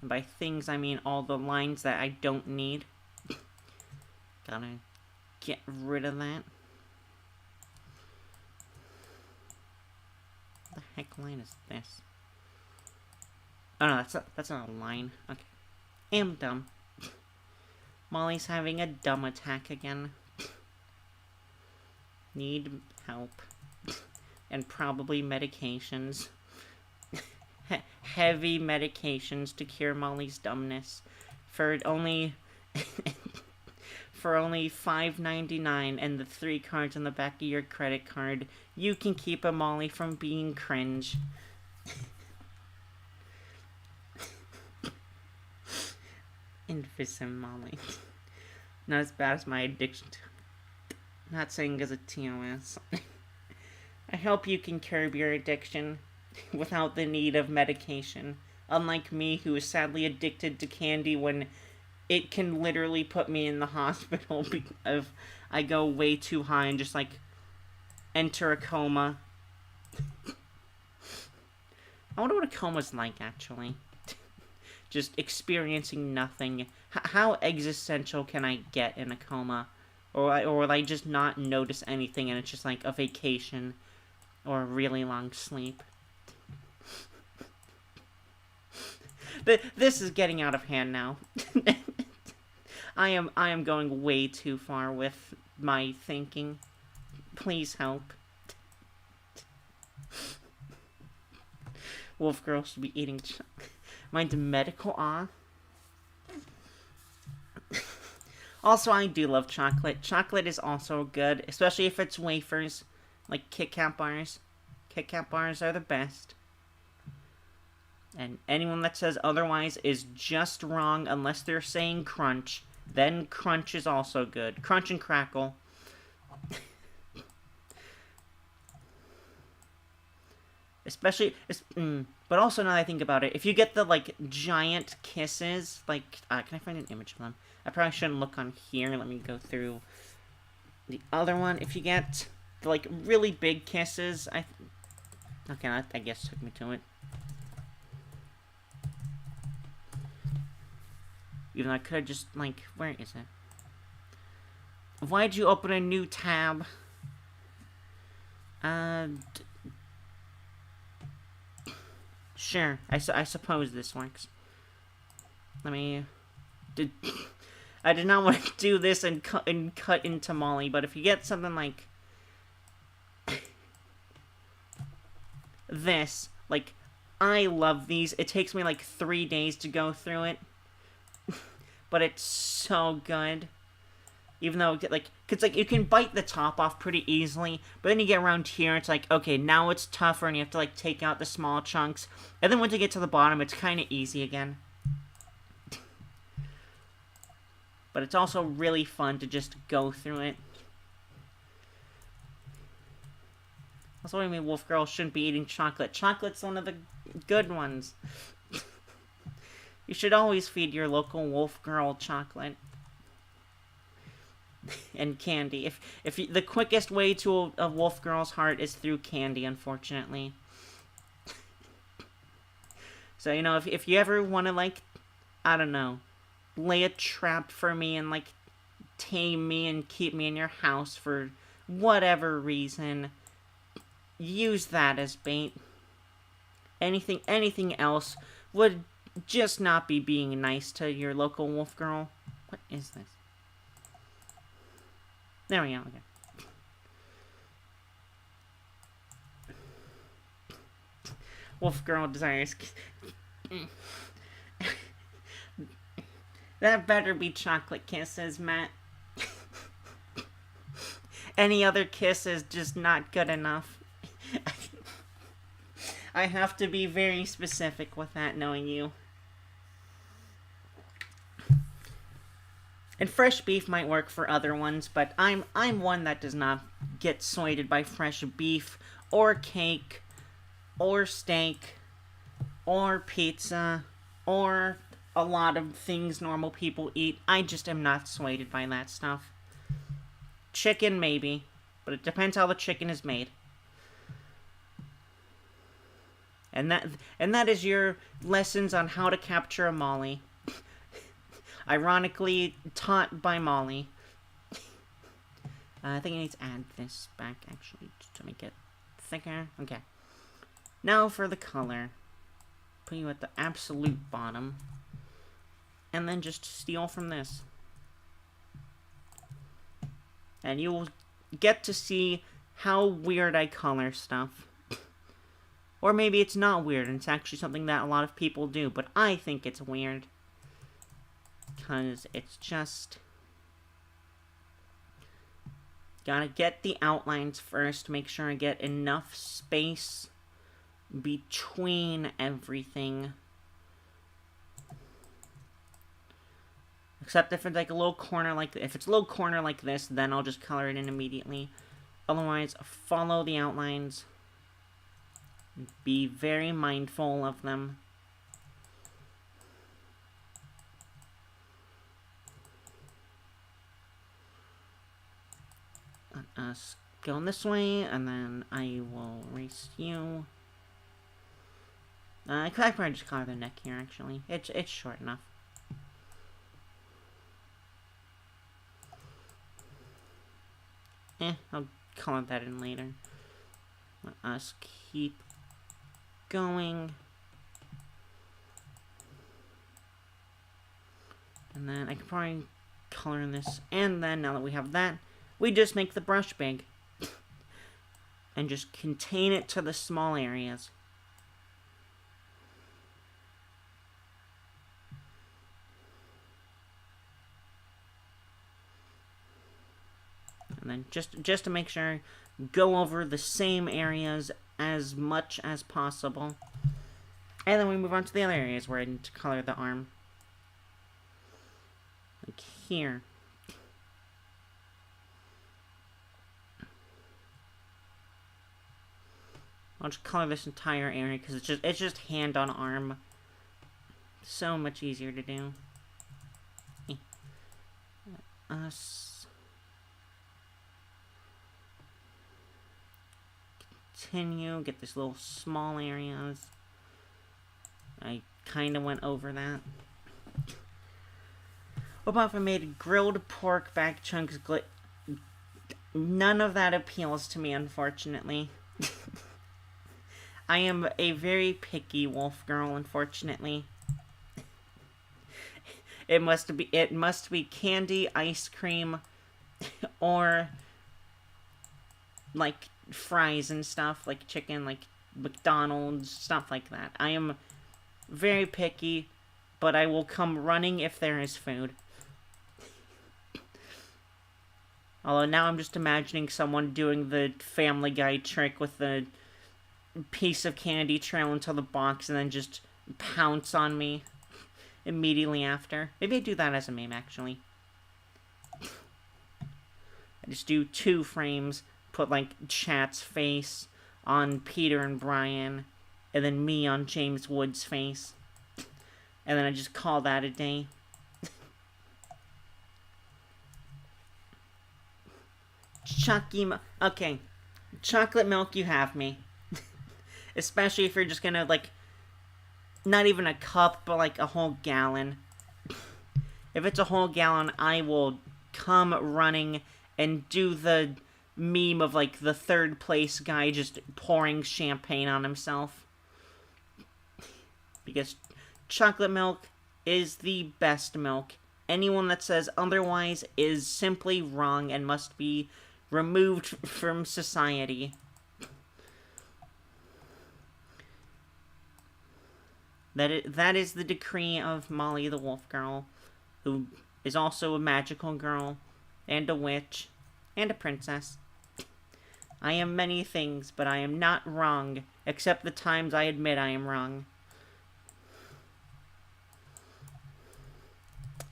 And by things, I mean all the lines that I don't need. Gotta get rid of that. What the heck line is this? Oh no, that's not a line. Okay. I'm dumb. Molly's having a dumb attack again. Need help. And probably medications. Heavy medications to cure Molly's dumbness. For only... for only $5.99 and the 3 cards on the back of your credit card, you can keep a Molly from being cringe. Invisim Molly. Not as bad as my addiction to... Not saying because of TOS. I hope you can curb your addiction without the need of medication. Unlike me, who is sadly addicted to candy when it can literally put me in the hospital if I go way too high and just like enter a coma. I wonder what a coma's like, actually. Just experiencing nothing. How existential can I get in a coma? Or will I just not notice anything and it's just like a vacation or a really long sleep? This is getting out of hand now. I am going way too far with my thinking. Please help. Wolf girl should be eating mine's medical awe. Also, I do love chocolate. Chocolate is also good, especially if it's wafers, like Kit Kat bars. Kit Kat bars are the best. And anyone that says otherwise is just wrong unless they're saying crunch. Then crunch is also good. Crunch and crackle. Especially, but also now that I think about it, if you get the, like, giant kisses, like, can I find an image of them? I probably shouldn't look on here. Let me go through the other one. If you get the, like, really big kisses, okay, that, I guess, took me to it. Even though I could have just, like, where is it? Why'd you open a new tab? Sure, I suppose this works. Let me... I did not want to do this and cut into Molly, but if you get something like... this, like, I love these. It takes me, like, 3 days to go through it. But it's so good. Even though, like, cause like you can bite the top off pretty easily, but then you get around here, it's like, okay, now it's tougher, and you have to like take out the small chunks. And then once you get to the bottom, it's kind of easy again. But it's also really fun to just go through it. Also, what do you mean wolf girl shouldn't be eating chocolate? Chocolate's one of the good ones. You should always feed your local wolf girl chocolate. And candy. If the quickest way to a wolf girl's heart is through candy, unfortunately. So, you know, if you ever want to, like, I don't know, lay a trap for me and, like, tame me and keep me in your house for whatever reason, use that as bait. Anything else would just not be being nice to your local wolf girl. What is this? There we go, okay. Wolf girl desires... That better be chocolate kisses, Matt. Any other kiss is just not good enough. I have to be very specific with that, knowing you. And fresh beef might work for other ones, but I'm one that does not get soited by fresh beef, or cake, or steak, or pizza, or a lot of things normal people eat. I just am not soited by that stuff. Chicken, maybe, but it depends how the chicken is made. And that is your lessons on how to capture a molly. Ironically taught by Molly. I think I need to add this back, actually, to make it thicker. Okay. Now for the color. Put you at the absolute bottom. And then just steal from this. And you will get to see how weird I color stuff. Or maybe it's not weird, and it's actually something that a lot of people do, but I think it's weird. Because it's just... Gotta get the outlines first, make sure I get enough space between everything. Except if it's like a little corner like... If it's a little corner like this, then I'll just color it in immediately. Otherwise, follow the outlines. Be very mindful of them. Going this way, and then I will erase you. I could probably just color the neck here, actually. It's short enough. I'll color that in later. Let us keep going. And then I can probably color in this. And then, now that we have that, we just make the brush big. And just contain it to the small areas. And then just to make sure, go over the same areas as much as possible. And then we move on to the other areas where I need to color the arm. Like here. I'll just color this entire area because it's just hand on arm. So much easier to do. Continue, get this little small areas. I kind of went over that. What about if I made grilled pork back chunks? None of that appeals to me, unfortunately. I am a very picky wolf girl, unfortunately. It must be candy, ice cream, or like fries and stuff, like chicken, like McDonald's, stuff like that. I am very picky, but I will come running if there is food. Although now I'm just imagining someone doing the Family Guy trick with the piece of candy trail into the box and then just pounce on me immediately after. Maybe I do that as a meme, actually. I just do 2 frames, put like chat's face on Peter and Brian, and then me on James Wood's face. And then I just call that a day. Okay. Chocolate milk, you have me. Especially if you're just gonna, like, not even a cup, but like a whole gallon. If it's a whole gallon, I will come running and do the meme of, like, the 3rd place guy just pouring champagne on himself. Because chocolate milk is the best milk. Anyone that says otherwise is simply wrong and must be removed from society. That is the decree of Molly the Wolf Girl, who is also a magical girl, and a witch, and a princess. I am many things, but I am not wrong, except the times I admit I am wrong.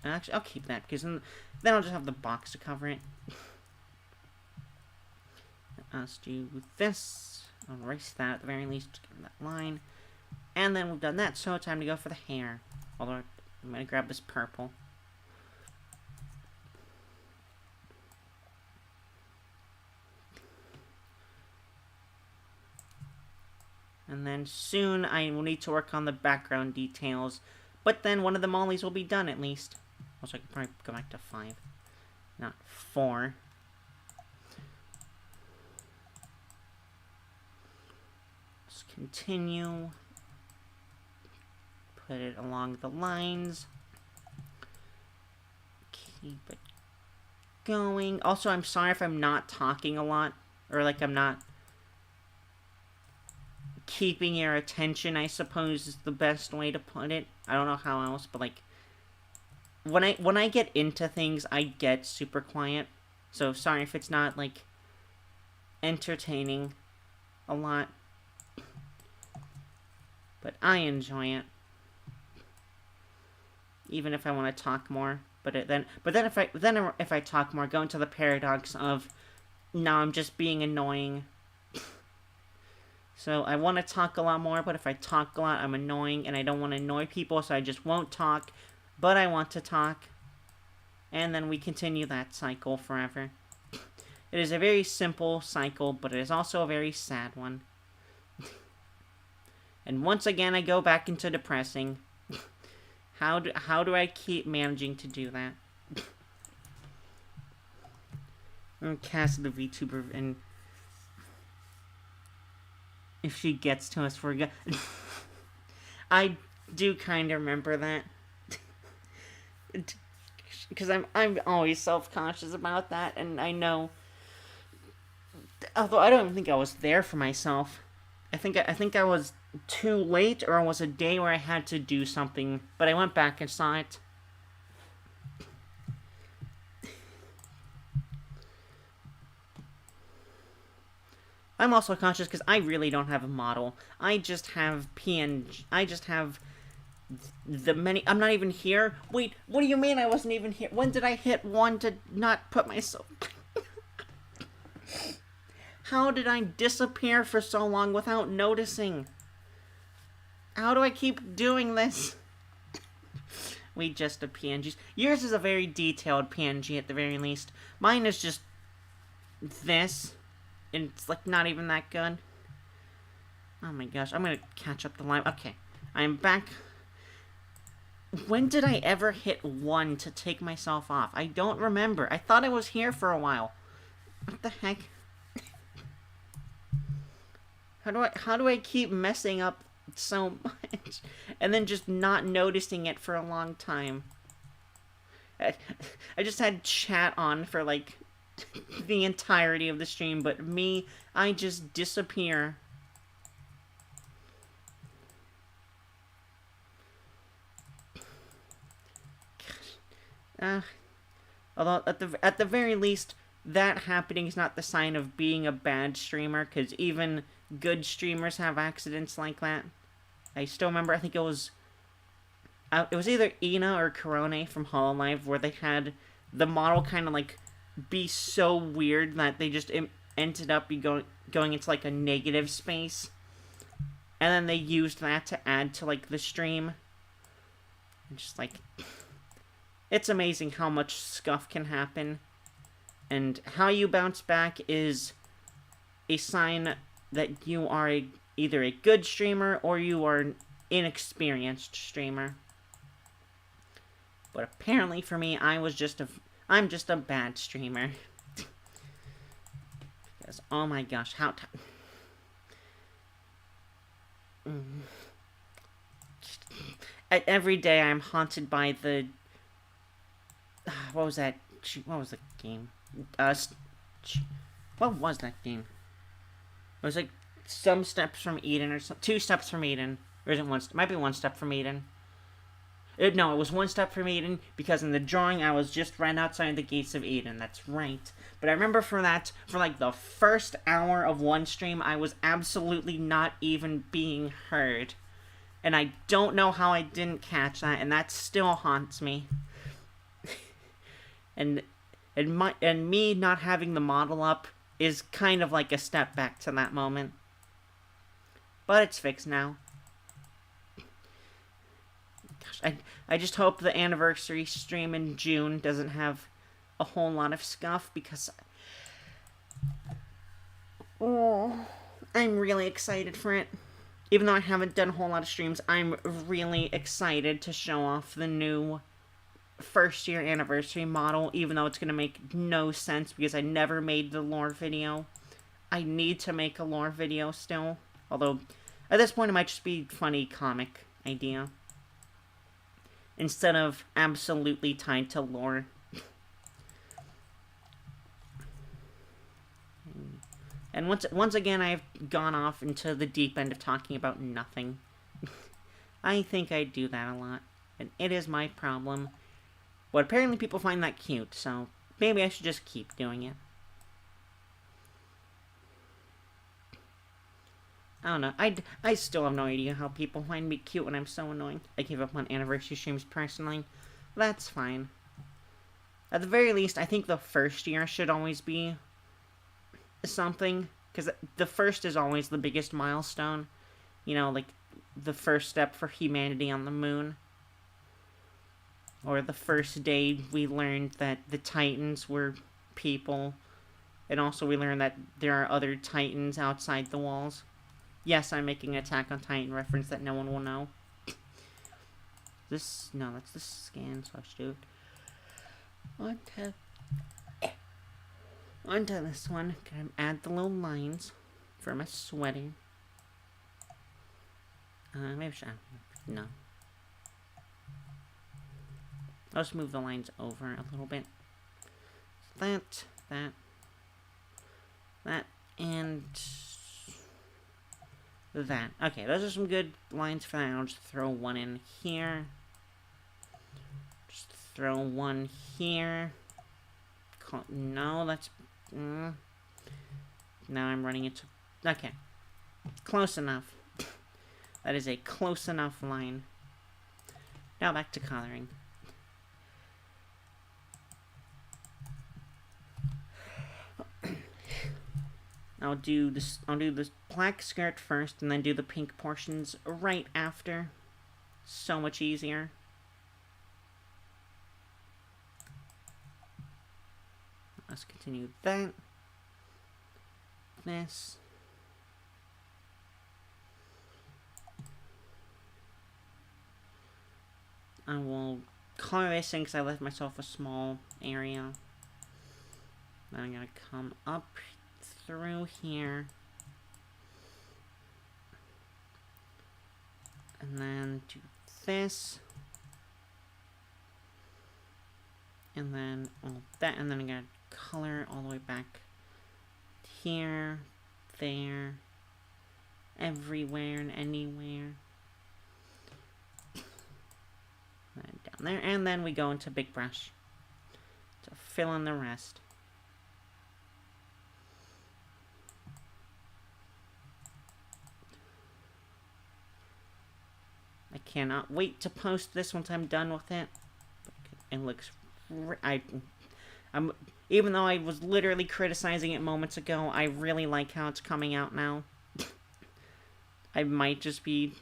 Actually, I'll keep that, because then I'll just have the box to cover it. Let's do this. I'll erase that at the very least, to give that line. And then we've done that, so time to go for the hair. Although, I'm going to grab this purple. And then soon I will need to work on the background details. But then one of the MOLLYS will be done at least. Also, I can probably go back to 5. Not 4. Let's continue. Put it along the lines. Keep it going. Also, I'm sorry if I'm not talking a lot. Or like I'm not keeping your attention, I suppose is the best way to put it. I don't know how else, but like when I get into things, I get super quiet. So sorry if it's not like entertaining a lot. But I enjoy it. Even if I want to talk more, but then if I talk more, go into the paradox of now I'm just being annoying. So I want to talk a lot more, but if I talk a lot, I'm annoying, and I don't want to annoy people, so I just won't talk, but I want to talk. And then we continue that cycle forever. It is a very simple cycle, but it is also a very sad one. And once again, I go back into depressing. How do I keep managing to do that? And cast the VTuber, and if she gets to us, we're good. I do kind of remember that. Because I'm always self-conscious about that, and I know, although I don't even think I was there for myself. I think I was too late, or it was a day where I had to do something, but I went back and saw it. I'm also conscious because I really don't have a model. I just have PNG. I just have the many. I'm not even here. Wait, what do you mean I wasn't even here? When did I hit one to not put myself? How did I disappear for so long without noticing? How do I keep doing this? We just have PNGs. Yours is a very detailed PNG at the very least. Mine is just this. And it's like not even that good. Oh my gosh, I'm gonna catch up the line. Okay, I'm back. When did I ever hit 1 to take myself off? I don't remember. I thought I was here for a while. What the heck? How do I keep messing up so much and then just not noticing it for a long time? I just had chat on for like the entirety of the stream, but me, I just disappear. Although at the very least, that happening is not the sign of being a bad streamer, because even good streamers have accidents like that. I still remember, I think it was either Ina or Corone from HoloLive, where they had the model kind of like be so weird that they just ended up going into like a negative space, and then they used that to add to like the stream. And just like, it's amazing how much scuff can happen, and how you bounce back is a sign that you are either a good streamer or you are an inexperienced streamer. But apparently for me, I'm just a bad streamer. Because, oh my gosh, every day I'm haunted by the... What was that? What was the game? What was that game? It was like some steps from Eden, or 2 steps from Eden. Or is it one? It might be 1 step from Eden. No, it was 1 step from Eden, because in the drawing I was just right outside the gates of Eden. That's right. But I remember for like the first hour of one stream, I was absolutely not even being heard. And I don't know how I didn't catch that, and that still haunts me. and me not having the model up is kind of like a step back to that moment. But it's fixed now. Gosh, I just hope the anniversary stream in June doesn't have a whole lot of scuff, because I'm really excited for it. Even though I haven't done a whole lot of streams, I'm really excited to show off the new first year anniversary model, even though it's going to make no sense because I never made the lore video. I need to make a lore video still, although at this point it might just be funny comic idea instead of absolutely tied to lore. And once again, I've gone off into the deep end of talking about nothing. I think I do that a lot, and it is my problem. But apparently people find that cute, so maybe I should just keep doing it. I don't know. I still have no idea how people find me cute when I'm so annoying. I give up on anniversary streams personally. That's fine. At the very least, I think the first year should always be something, because the first is always the biggest milestone. You know, like the first step for humanity on the moon. Or the first day we learned that the Titans were people. And also we learn that there are other Titans outside the walls. Yes, I'm making an Attack on Titan reference that no one will know. This, no, that's the scan, so I should do it. Onto this one. Gonna add the little lines for my sweater. Maybe should no. I'll just move the lines over a little bit. That, and that. Okay, those are some good lines for that. I'll just throw one in here. Just throw one here. No, that's... now I'm running into... Okay. Close enough. That is a close enough line. Now back to coloring. I'll do this black skirt first and then do the pink portions right after. So much easier. Let's continue that. This. I will color this in because I left myself a small area. Then I'm going to come up through here. And then do this. And then all that. And then I'm going to color all the way back here, there, everywhere and anywhere. And down there. And then we go into big brush to fill in the rest. I cannot wait to post this once I'm done with it. It looks... I'm even though I was literally criticizing it moments ago, I really like how it's coming out now. I might just be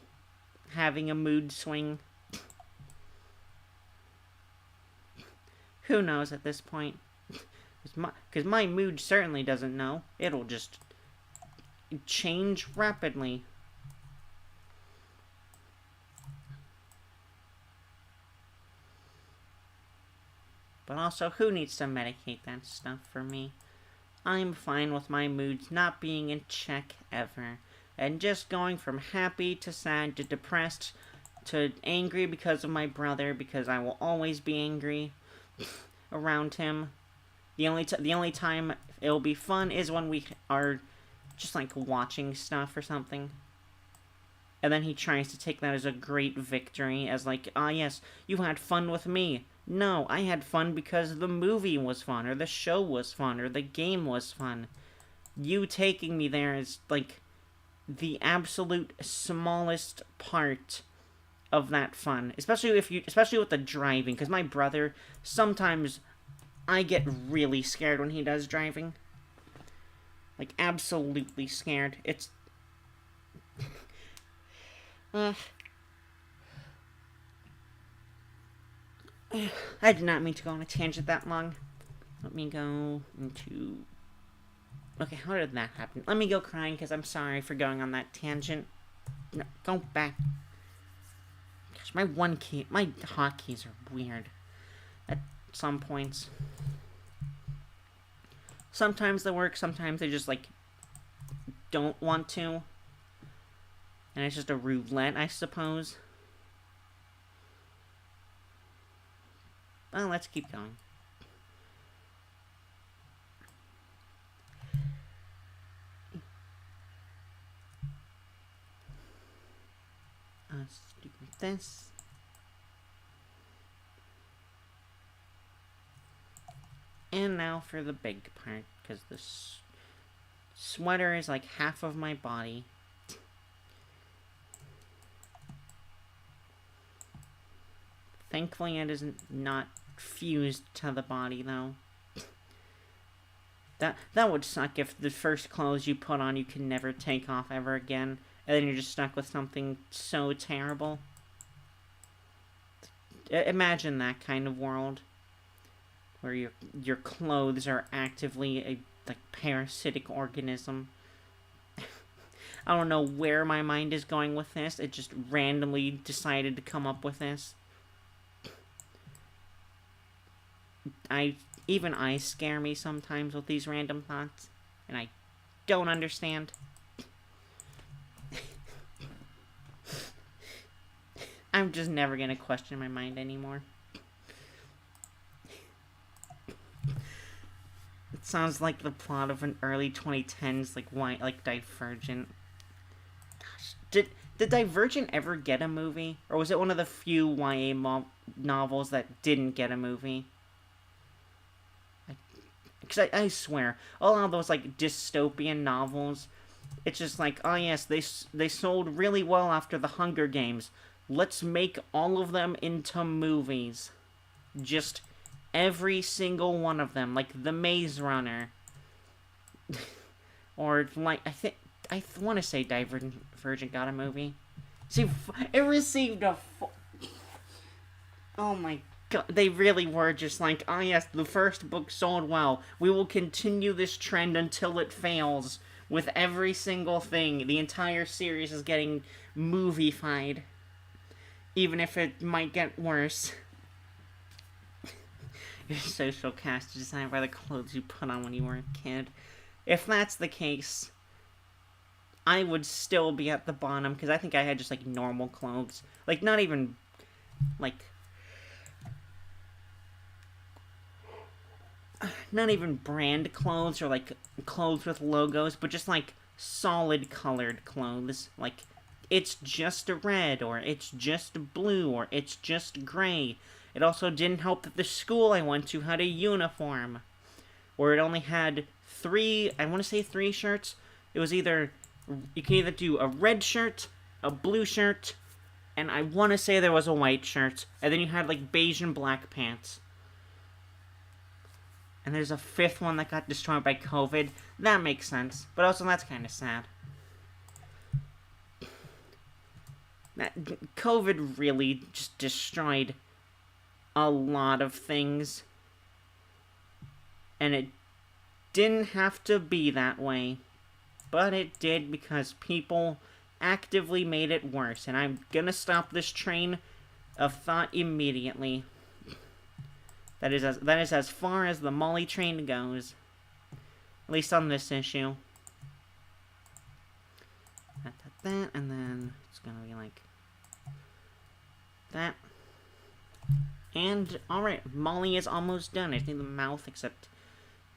having a mood swing. Who knows at this point? Because my mood certainly doesn't know. It'll just change rapidly. But also, who needs to medicate that stuff for me? I'm fine with my moods not being in check ever. And just going from happy to sad to depressed to angry because of my brother, because I will always be angry around him. The only time it'll be fun is when we are just like watching stuff or something. And then he tries to take that as a great victory, as like, ah yes, you had fun with me. No, I had fun because the movie was fun, or the show was fun, or the game was fun. You taking me there is, like, the absolute smallest part of that fun. Especially with the driving, because my brother, sometimes I get really scared when he does driving. Like, absolutely scared. It's... I did not mean to go on a tangent that long. Let me go into... Okay, how did that happen? Let me go crying because I'm sorry for going on that tangent. No, go back. Gosh, my hotkeys are weird at some points. Sometimes they work, sometimes they just, like, don't want to. And it's just a roulette, I suppose. Well, let's keep going. Let's do this. And now for the big part, because this sweater is like half of my body. Thankfully, it isn't not fused to the body, though. That would suck if the first clothes you put on you can never take off ever again, and then you're just stuck with something so terrible. Imagine that kind of world, where your clothes are actively a like parasitic organism. I don't know where my mind is going with this. It just randomly decided to come up with this. Even I scare me sometimes with these random thoughts, and I don't understand. I'm just never gonna question my mind anymore. It sounds like the plot of an early 2010s like Divergent. Gosh, did Divergent ever get a movie, or was it one of the few YA novels that didn't get a movie? Because I swear, all of those like dystopian novels, it's just like, oh yes, they sold really well after the Hunger Games. Let's make all of them into movies. Just every single one of them, like The Maze Runner. Or like I want to say Divergent got a movie. See, it received a. Oh my god, they really were just like, oh yes, the first book sold well. We will continue this trend until it fails. With every single thing, the entire series is getting movie-fied. Even if it might get worse. Your social caste is designed by the clothes you put on when you were a kid. If that's the case, I would still be at the bottom, because I think I had just, like, normal clothes. Like, not even, like... Not even brand clothes, or, like, clothes with logos, but just, like, solid colored clothes. Like, it's just red, or it's just blue, or it's just gray. It also didn't help that the school I went to had a uniform, where it only had three shirts. It was either, you can either do a red shirt, a blue shirt, and I want to say there was a white shirt, and then you had, like, beige and black pants. And there's a fifth one that got destroyed by COVID. That makes sense, but also that's kind of sad. COVID really just destroyed a lot of things. And it didn't have to be that way. But it did, because people actively made it worse. And I'm gonna stop this train of thought immediately. That is as far as the Molly train goes. At least on this issue. That, and then it's gonna be like that. And alright, Molly is almost done. I think the mouth, except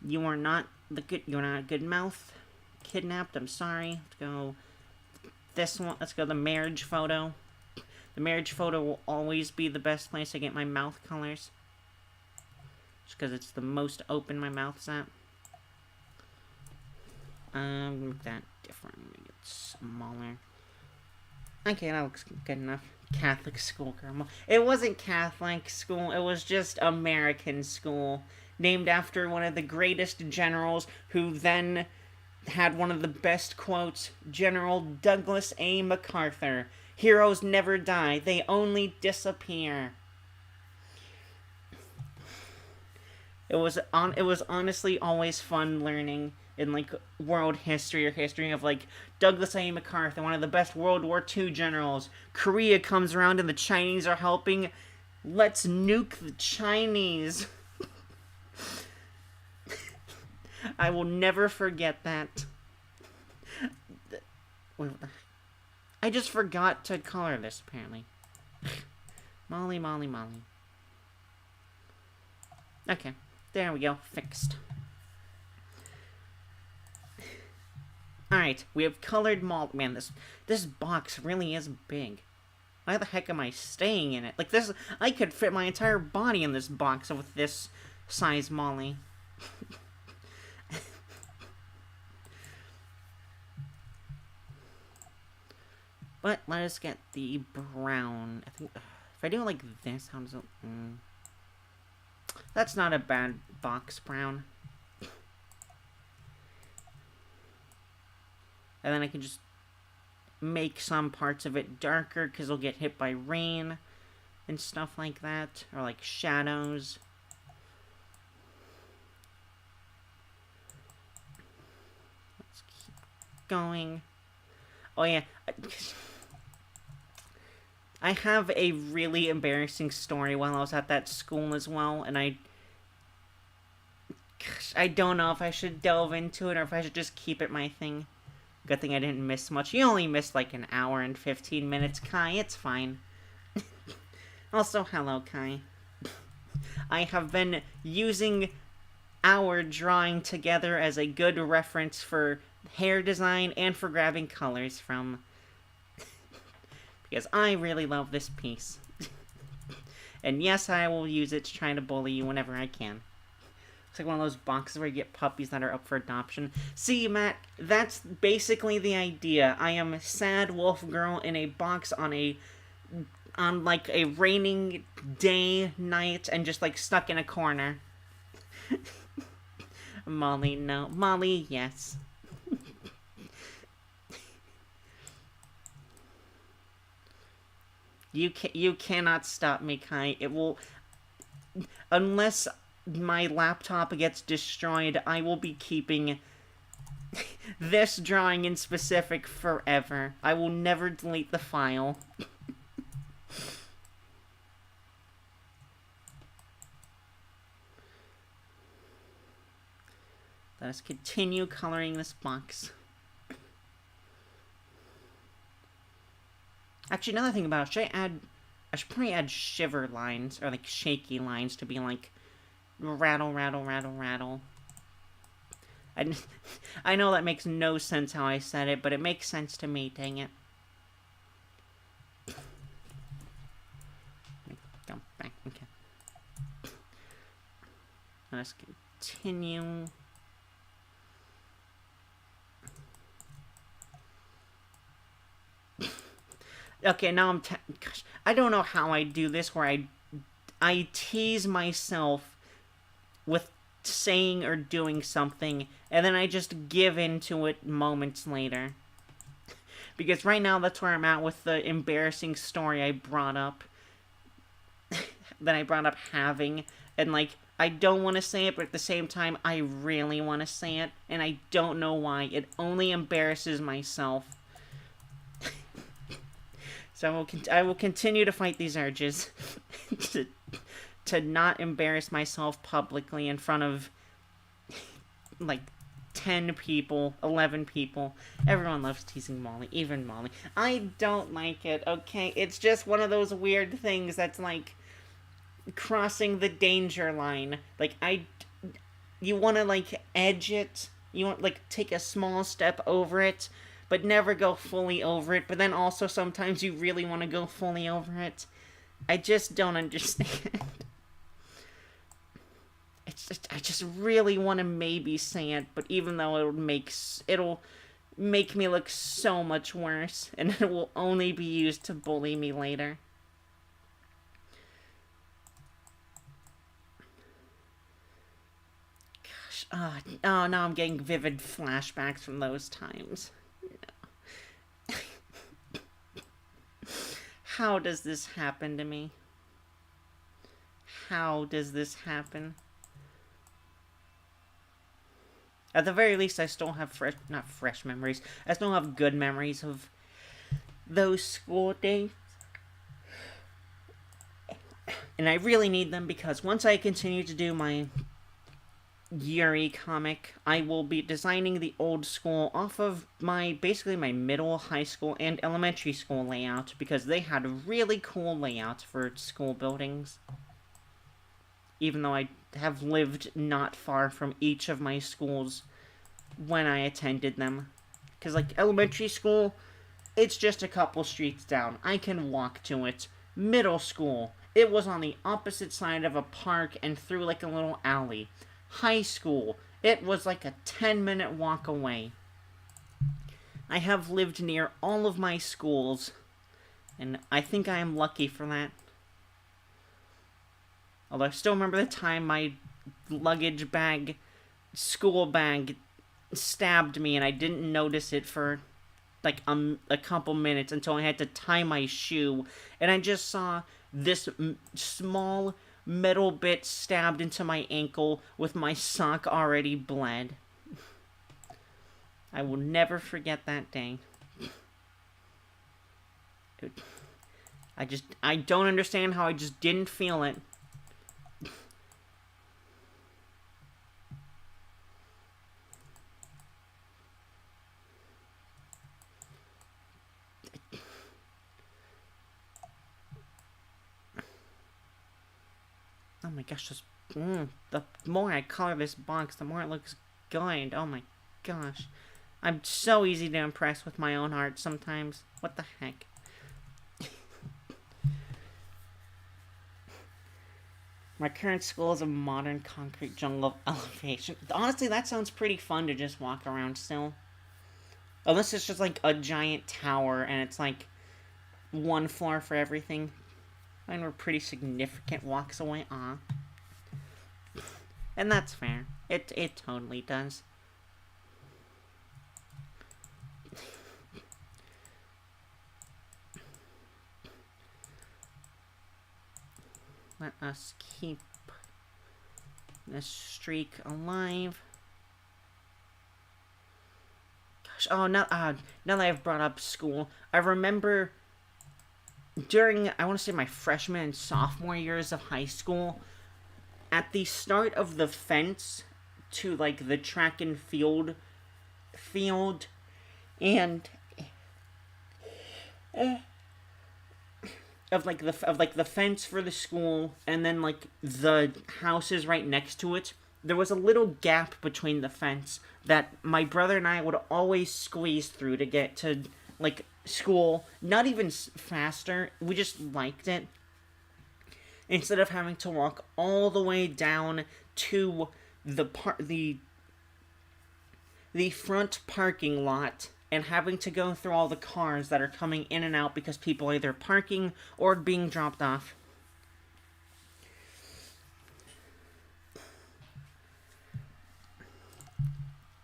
you're not a good mouth. Kidnapped, I'm sorry. Let's go this one. Let's go the marriage photo. The marriage photo will always be the best place to get my mouth colors. Just because it's the most open my mouth's at. Make that different. Make it smaller. Okay, that looks good enough. Catholic school girl. It wasn't Catholic school, it was just American school. Named after one of the greatest generals, who then had one of the best quotes, General Douglas A. MacArthur. Heroes never die, they only disappear. It was honestly always fun learning in, like, world history or history of, like, Douglas A. MacArthur, one of the best World War II generals. Korea comes around and the Chinese are helping. Let's nuke the Chinese. I will never forget that. I just forgot to color this, apparently. Molly. Okay, there we go, fixed. Alright, we have colored Molly. Man, this box really is big. Why the heck am I staying in it? Like, this, I could fit my entire body in this box with this size Molly. But let us get the brown. I think if I do it like this, how does it? That's not a bad box brown. And then I can just make some parts of it darker because it'll get hit by rain and stuff like that, or like shadows. going. Oh yeah, I have a really embarrassing story while I was at that school as well, and I don't know if I should delve into it or if I should just keep it my thing. Good thing I didn't miss much. You only missed like an hour and 15 minutes, Kai. It's fine. Also, hello, Kai. I have been using our drawing together as a good reference for hair design and for grabbing colors from. Because I really love this piece. And yes, I will use it to try to bully you whenever I can. It's like one of those boxes where you get puppies that are up for adoption. See, Matt, that's basically the idea. I am a sad wolf girl in a box on like a raining day, night, and just like stuck in a corner. Molly, no. Molly, yes. You cannot stop me, Kai. It will... Unless my laptop gets destroyed, I will be keeping this drawing in specific forever. I will never delete the file. Let us continue coloring this box. Actually, another thing about it, I should probably add shiver lines, or like shaky lines to be like, rattle, rattle, rattle, rattle. I know that makes no sense how I said it, but it makes sense to me, dang it. Go back, okay. Let's continue. Okay, now gosh, I don't know how I do this, where I tease myself with saying or doing something, and then I just give into it moments later. Because right now, that's where I'm at with the embarrassing story I brought up. That I brought up having, and like, I don't want to say it, but at the same time, I really want to say it, and I don't know why. It only embarrasses myself. So I will continue to fight these urges to not embarrass myself publicly in front of like 10 people, 11 people. Everyone loves teasing Molly, even Molly. I don't like it, okay? It's just one of those weird things that's like crossing the danger line. Like, you want to like edge it. You want like take a small step over it, but never go fully over it. But then also sometimes you really want to go fully over it. I just don't understand. I just really want to maybe say it, but even though it'll make me look so much worse, and it will only be used to bully me later. Gosh, oh, now I'm getting vivid flashbacks from those times. How does this happen to me? How does this happen? At the very least, I still have not fresh memories. I still have good memories of those school days. And I really need them because once I continue to do my Yuri comic, I will be designing the old school off of basically my middle, high school, and elementary school layout, because they had really cool layouts for school buildings. Even though I have lived not far from each of my schools when I attended them. Because, like, elementary school, it's just a couple streets down. I can walk to it. Middle school, it was on the opposite side of a park and through, like, a little alley. High school, it was like a 10-minute walk away. I have lived near all of my schools, and I think I am lucky for that. Although I still remember the time my luggage bag, school bag, stabbed me and I didn't notice it for like a couple minutes until I had to tie my shoe, and I just saw this small metal bit stabbed into my ankle with my sock already bled. I will never forget that day. I don't understand how I just didn't feel it. Oh my gosh, the more I color this box, the more it looks good. Oh my gosh. I'm so easy to impress with my own art sometimes. What the heck? My current school is a modern concrete jungle of elevation. Honestly, that sounds pretty fun to just walk around still. Unless it's just like a giant tower and it's like one floor for everything. Mine were pretty significant walks away. And that's fair. It totally does. Let us keep this streak alive. Gosh, now that I've brought up school, I remember during, I want to say, my freshman and sophomore years of high school, at the start of the fence to, like, the track and field, and of the fence for the school, and then, like, the houses right next to it, there was a little gap between the fence that my brother and I would always squeeze through to get to, like, school. Not even faster, we just liked it. Instead of having to walk all the way down to the front parking lot and having to go through all the cars that are coming in and out because people are either parking or being dropped off.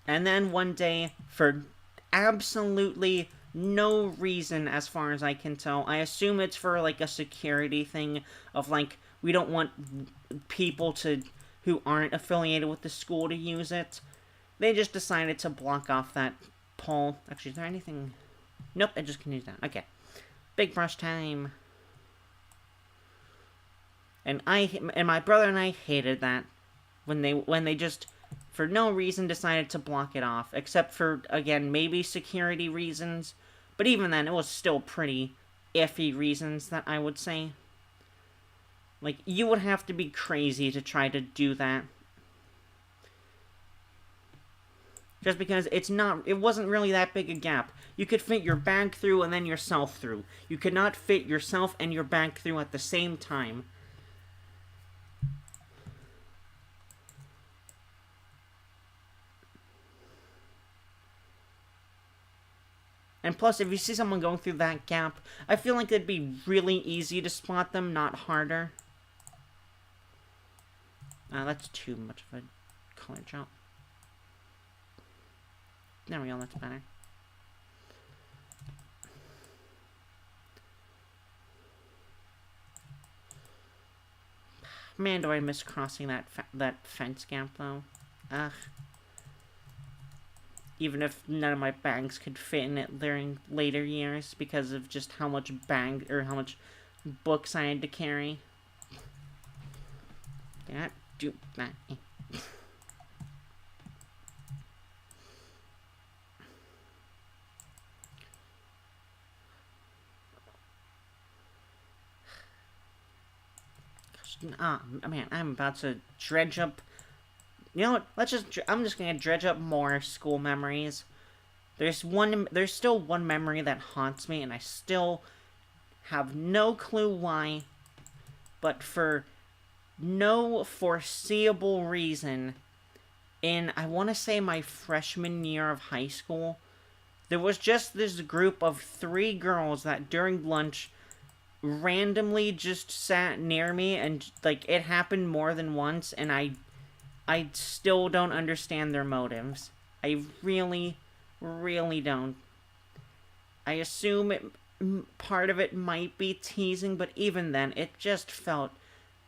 And then one day, for absolutely no reason as far as I can tell, I assume it's for, like, a security thing of, like, we don't want people who aren't affiliated with the school to use it. They just decided to block off that pole. Actually, is there anything? Nope, it just continues down. Okay. Big brush time. And my brother and I hated that when they just for no reason decided to block it off, except for, again, maybe security reasons. But even then, it was still pretty iffy reasons, that I would say. Like, you would have to be crazy to try to do that. Just because it wasn't really that big a gap. You could fit your bag through and then yourself through. You could not fit yourself and your bag through at the same time. And plus, if you see someone going through that gap, I feel like it'd be really easy to spot them, not harder. That's too much of a color drop. There we go, that's better. Man, do I miss crossing that fence gap, though. Ugh. Even if none of my bags could fit in it during later years because of just how much how much books I had to carry. Did not do that. Man, I'm about to dredge up. You know what? I'm just gonna dredge up more school memories. There's still one memory that haunts me, and I still have no clue why. But for no foreseeable reason, I want to say my freshman year of high school, there was just this group of 3 girls that during lunch randomly just sat near me, and, like, it happened more than once, and I still don't understand their motives. I really, really don't. I assume part of it might be teasing, but even then, it just felt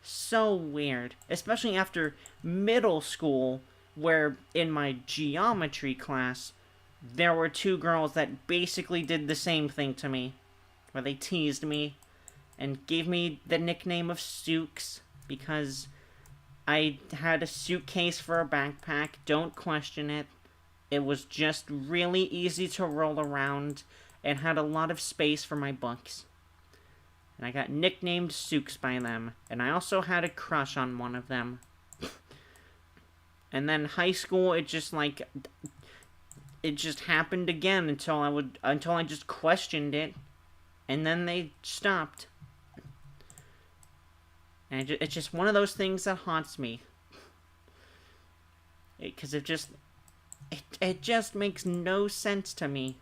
so weird. Especially after middle school, where in my geometry class, there were two girls that basically did the same thing to me, where they teased me and gave me the nickname of Sooks because I had a suitcase for a backpack. Don't question it. It was just really easy to roll around and had a lot of space for my books. And I got nicknamed Sooks by them. And I also had a crush on one of them. And then high school, it just happened again until I just questioned it. And then they stopped. And it's just one of those things that haunts me. Because it just makes no sense to me.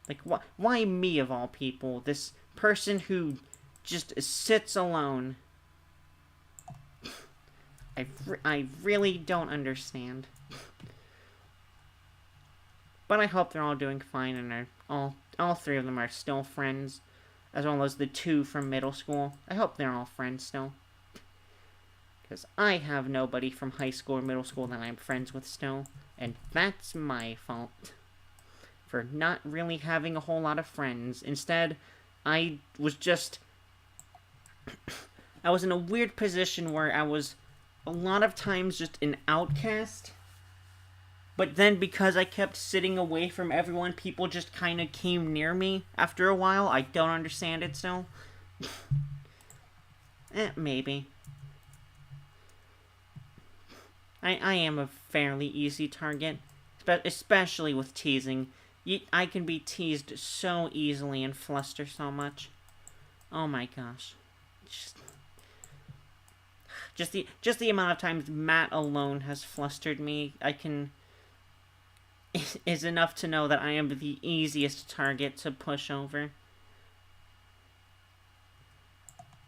Like, why me of all people? This person who just sits alone. I really don't understand. But I hope they're all doing fine and are all three of them are still friends. As well as the two from middle school. I hope they're all friends still. Because I have nobody from high school or middle school that I'm friends with still. And that's my fault. For not really having a whole lot of friends. Instead, I was in a weird position where I was a lot of times just an outcast. But then because I kept sitting away from everyone, people just kind of came near me after a while. I don't understand it still. Maybe. I am a fairly easy target. Especially with teasing. I can be teased so easily and fluster so much. Oh my gosh. Just the amount of times Matt alone has flustered me, is enough to know that I am the easiest target to push over.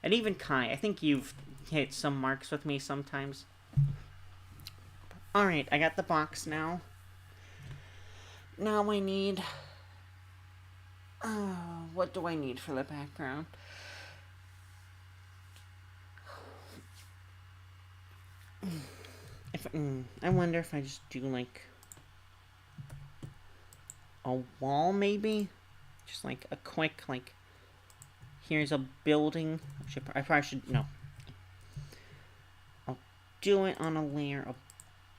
And even Kai, I think you've hit some marks with me sometimes. Alright, I got the box now. Now I need... what do I need for the background? I wonder if I just do, like... a wall, maybe? Just, like, a quick, like... Here's a building. I probably should... No. I'll do it on a layer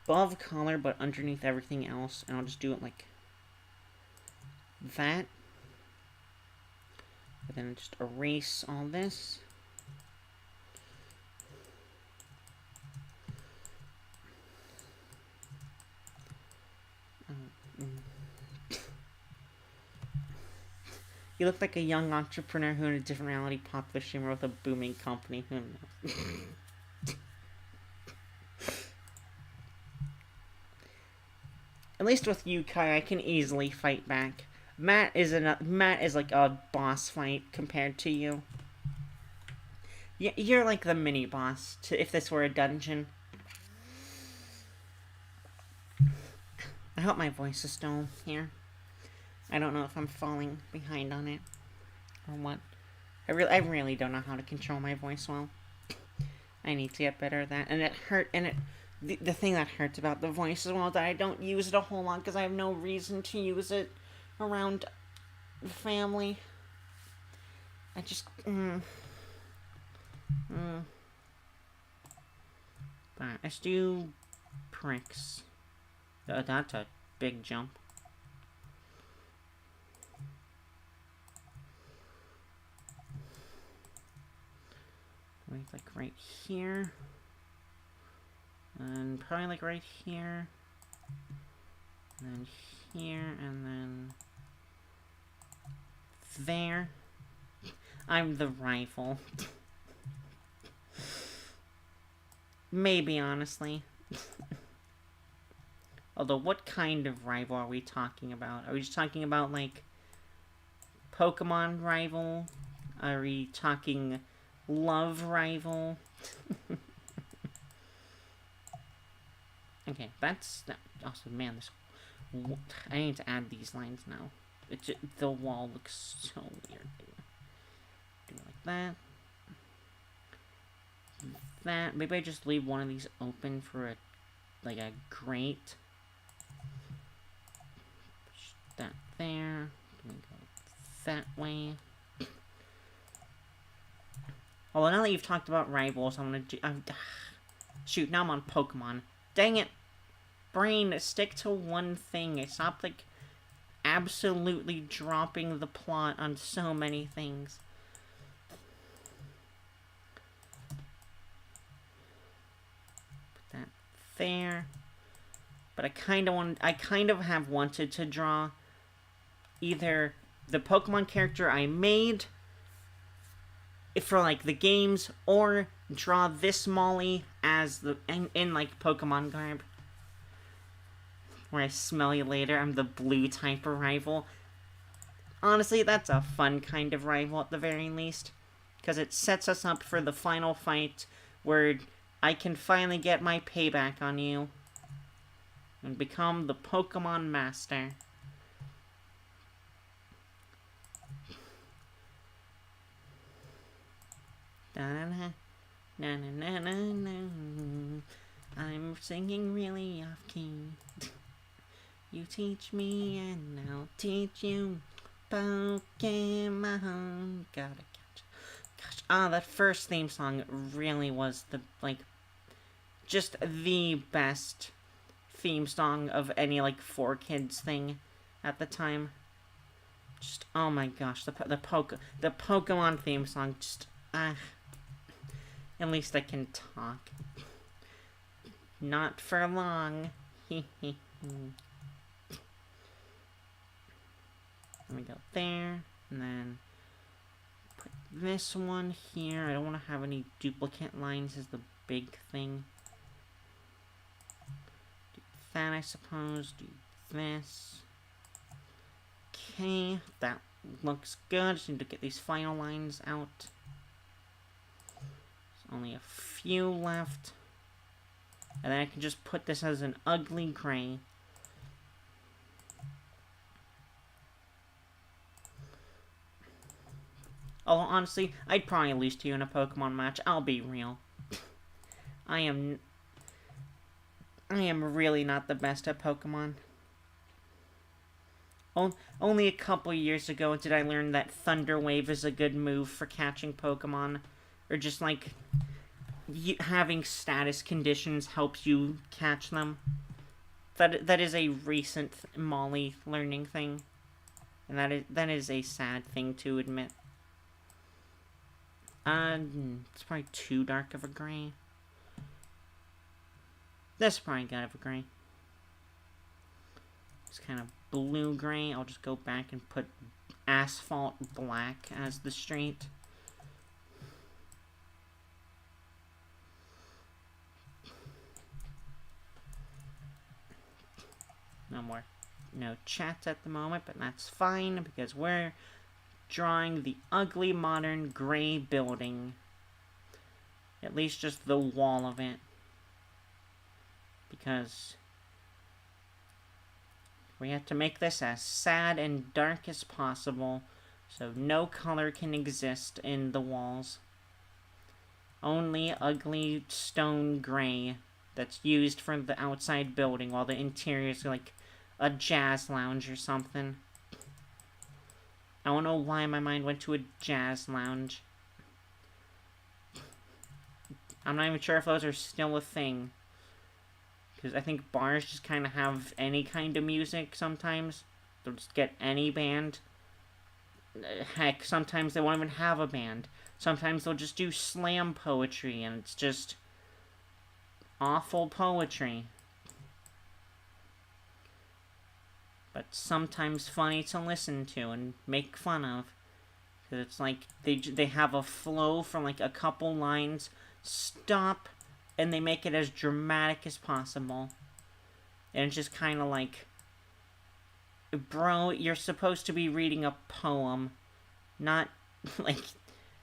above color, but underneath everything else. And I'll just do it, like... that. And then just erase all this. You look like a young entrepreneur who in a different reality popped the shimmer with a booming company. Who knows? At least with you, Kai, I can easily fight back. Matt is like a boss fight compared to you. You're like the mini boss if this were a dungeon. I hope my voice is still here. I don't know if I'm falling behind on it or what. I really don't know how to control my voice well. I need to get better at that. And it hurt. And the thing that hurts about the voice as well is that I don't use it a whole lot because I have no reason to use it around the family. I just But let's do pricks. That's a big jump. Like right here. And probably like right here. And then here, and then there. I'm the rival. Maybe, honestly. Although, what kind of rival are we talking about? Are we just talking about, like, Pokemon rival? Are we talking love rival? Okay, that's... Also, man, this... I need to add these lines now. The wall looks so weird. Do it like that. That. Maybe I just leave one of these open for a grate. that there. Gonna go that way. Although now that you've talked about rivals, I'm gonna do... shoot, now I'm on Pokemon. Dang it! Brain, stick to one thing. Stop, like, absolutely dropping the plot on so many things. Put that there. But I kind of have wanted to draw either the Pokemon character I made for, like, the games, or draw this Molly as the, in like, Pokemon garb. Where I smell you later, I'm the blue type of rival. Honestly, that's a fun kind of rival at the very least. Because it sets us up for the final fight where I can finally get my payback on you. And become the Pokemon Master. I'm singing really off key. You teach me and I'll teach you. Pokemon. Gotta catch. Gosh, that first theme song really was the, like, just the best theme song of any, like, 4Kids thing at the time. Just, oh my gosh, the Pokemon theme song, just, at least I can talk. Not for long. Let me go there, and then put this one here. I don't want to have any duplicate lines is the big thing. Do that, I suppose. Do this. Okay, that looks good. Just need to get these final lines out. There's only a few left. And then I can just put this as an ugly gray. Although, honestly, I'd probably lose to you in a Pokemon match. I'll be real. I am really not the best at Pokemon. Only a couple years ago did I learn that Thunder Wave is a good move for catching Pokemon. Or just, like, having status conditions helps you catch them. That is a recent Molly learning thing. And that is a sad thing to admit. It's probably too dark of a gray. That's probably good of a gray. It's kind of blue-gray. I'll just go back and put asphalt black as the street. No chat at the moment, but that's fine because we're drawing the ugly modern gray building. At least just the wall of it. Because we have to make this as sad and dark as possible, so no color can exist in the walls. Only ugly stone gray that's used for the outside building, while the interior is like a jazz lounge or something. I don't know why my mind went to a jazz lounge. I'm not even sure if those are still a thing. Because I think bars just kind of have any kind of music sometimes. They'll just get any band. Heck, sometimes they won't even have a band. Sometimes they'll just do slam poetry, and it's just awful poetry. But sometimes funny to listen to and make fun of. Because it's like, they have a flow from like a couple lines, stop, and they make it as dramatic as possible. And it's just kind of like, bro, you're supposed to be reading a poem, not, like,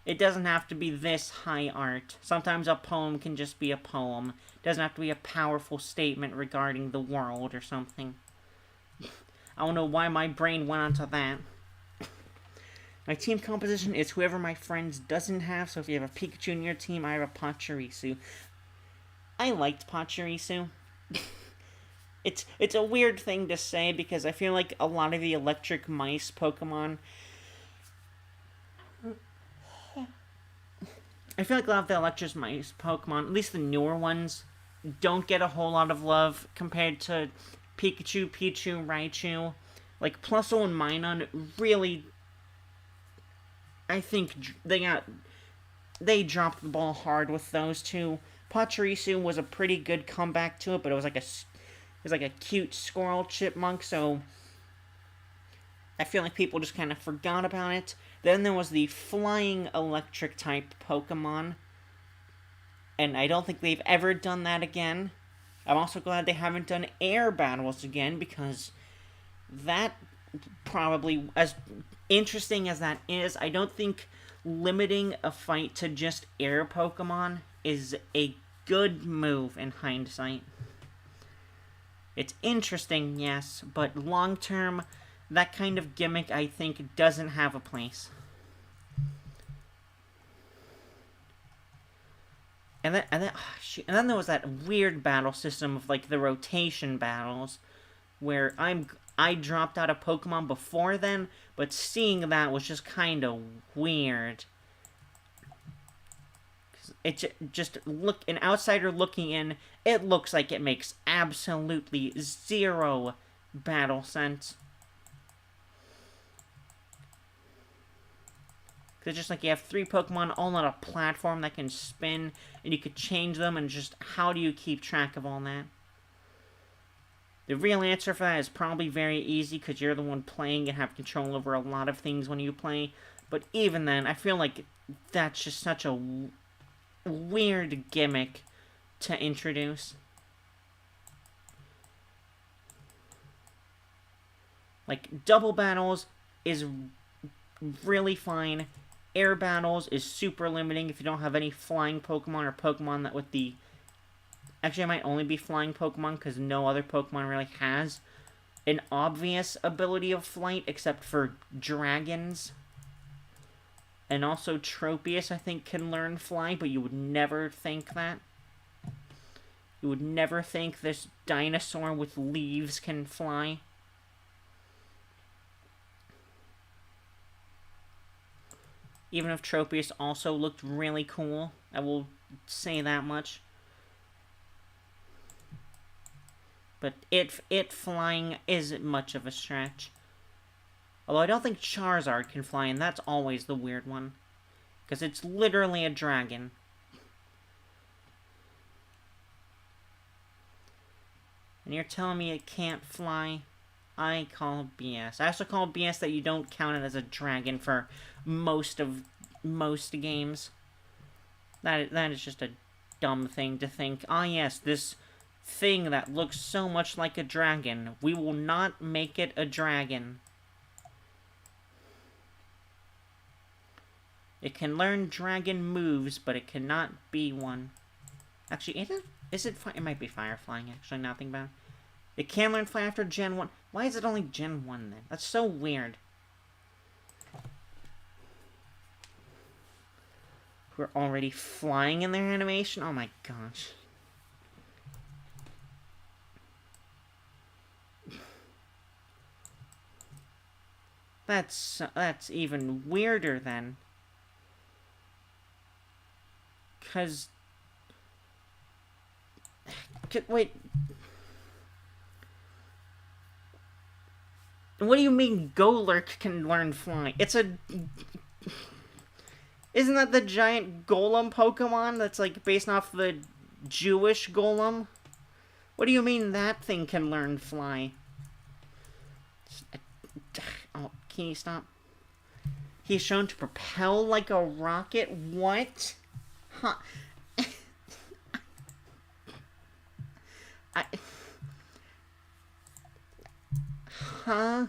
it doesn't have to be this high art. Sometimes a poem can just be a poem. It doesn't have to be a powerful statement regarding the world or something. I don't know why my brain went onto that. My team composition is whoever my friends doesn't have, so if you have a Pikachu in your team, I have a Pachirisu. I liked Pachirisu. it's a weird thing to say because I feel like a lot of the electric mice Pokemon. I feel like a lot of the electric mice Pokemon, at least the newer ones, don't get a whole lot of love compared to Pikachu, Pichu, Raichu. Like Plusle and Minun really, I think they dropped the ball hard with those two. Pachirisu was a pretty good comeback to it, but it was like a cute squirrel chipmunk, so I feel like people just kind of forgot about it. Then there was the flying electric type Pokemon, and I don't think they've ever done that again. I'm also glad they haven't done air battles again because that probably, as interesting as that is, I don't think limiting a fight to just air Pokemon is a good move in hindsight. It's interesting, yes, but long term, that kind of gimmick I think doesn't have a place. And then there was that weird battle system of like the rotation battles, where I dropped out of Pokemon before then, but seeing that was just kind of weird. It just an outsider looking in, it looks like it makes absolutely zero battle sense. It's just like you have 3 Pokemon all on a platform that can spin, and you could change them, and just how do you keep track of all that? The real answer for that is probably very easy, because you're the one playing and have control over a lot of things when you play. But even then, I feel like that's just such a weird gimmick to introduce. Like, double battles is really fine. Air battles is super limiting if you don't have any flying Pokemon or Pokemon that with the... Actually, it might only be flying Pokemon because no other Pokemon really has an obvious ability of flight except for dragons. And also Tropius, I think, can learn fly, but you would never think that. You would never think this dinosaur with leaves can fly. Even if Tropius also looked really cool, I will say that much. But it flying isn't much of a stretch. Although I don't think Charizard can fly, and that's always the weird one. Because it's literally a dragon. And you're telling me it can't fly? I call BS. I also call BS that you don't count it as a dragon for most games. That is just a dumb thing to think. Ah, yes, this thing that looks so much like a dragon. We will not make it a dragon. It can learn dragon moves, but it cannot be one. Actually, it might be fire flying, actually, now think about it. It can learn fly after Gen 1. Why is it only Gen 1, then? That's so weird. We're already flying in their animation? Oh my gosh. That's even weirder, then. Because... Wait... What do you mean Golurk can learn flying? Isn't that the giant golem Pokemon that's like based off the Jewish golem? What do you mean that thing can learn fly? Oh, can you stop? He's shown to propel like a rocket? What? Huh? Huh?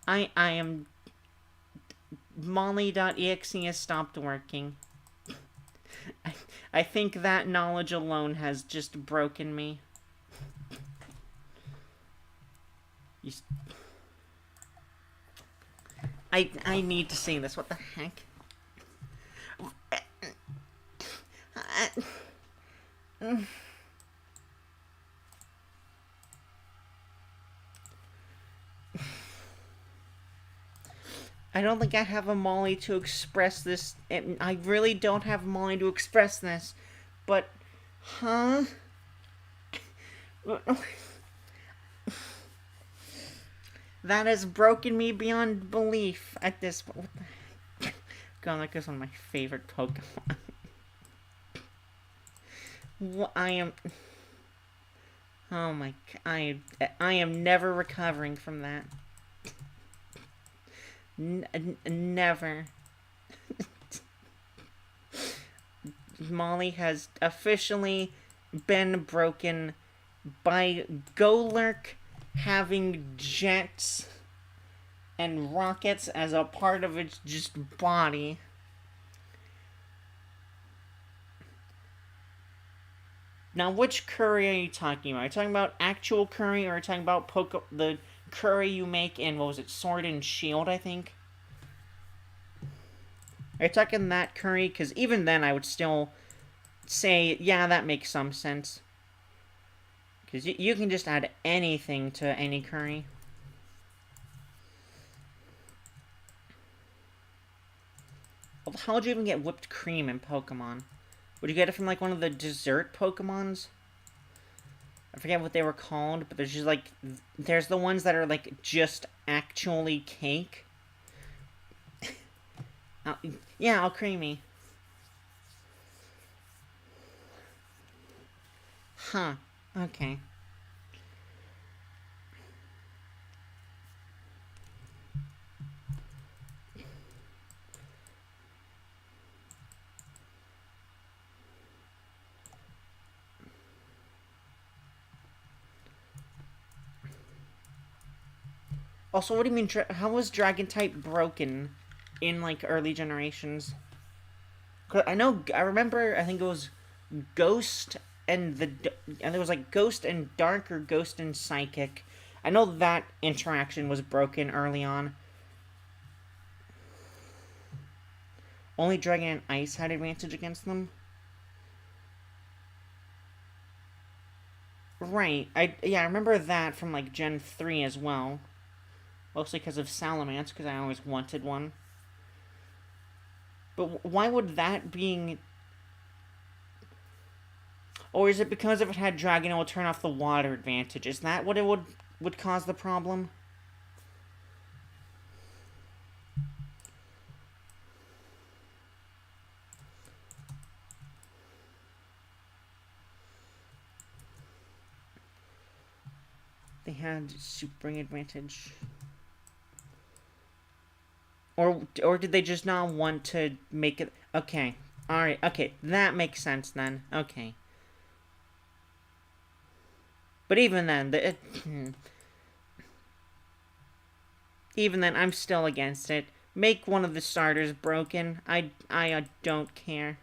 I am... Molly.exe has stopped working. I think that knowledge alone has just broken me. I need to see this. What the heck? I don't think I have a Molly to express this. I really don't have a Molly to express this. But, huh? That has broken me beyond belief at this point. God, that is one of my favorite Pokemon. I am. Oh my. I am never recovering from that. Never. Molly has officially been broken by Golurk having jets and rockets as a part of its just body. Now, which curry are you talking about? Are you talking about actual curry, or are you talking about the curry you make in, what was it, Sword and Shield, I think? Are you talking that curry? Because even then, I would still say, yeah, that makes some sense. Because you can just add anything to any curry. How would you even get whipped cream in Pokemon? Would you get it from, like, one of the dessert Pokemons? I forget what they were called, but there's just, like, there's the ones that are, like, just actually cake. Yeah, all creamy. Huh. Okay. Also, what do you mean, how was Dragon-type broken in, like, early generations? 'Cause I remember, I think it was Ghost and and there was, like, Ghost and Dark or Ghost and Psychic. I know that interaction was broken early on. Only Dragon and Ice had advantage against them. Right. I remember that from, like, Gen 3 as well. Mostly because of Salamence, because I always wanted one. But why would that being... Or is it because if it had Dragon, it would turn off the water advantage? Is that what it would cause the problem? They had Super advantage. Or did they just not want to make it... Okay. Alright, okay. That makes sense then. Okay. But even then, even then, I'm still against it. Make one of the starters broken. I don't care.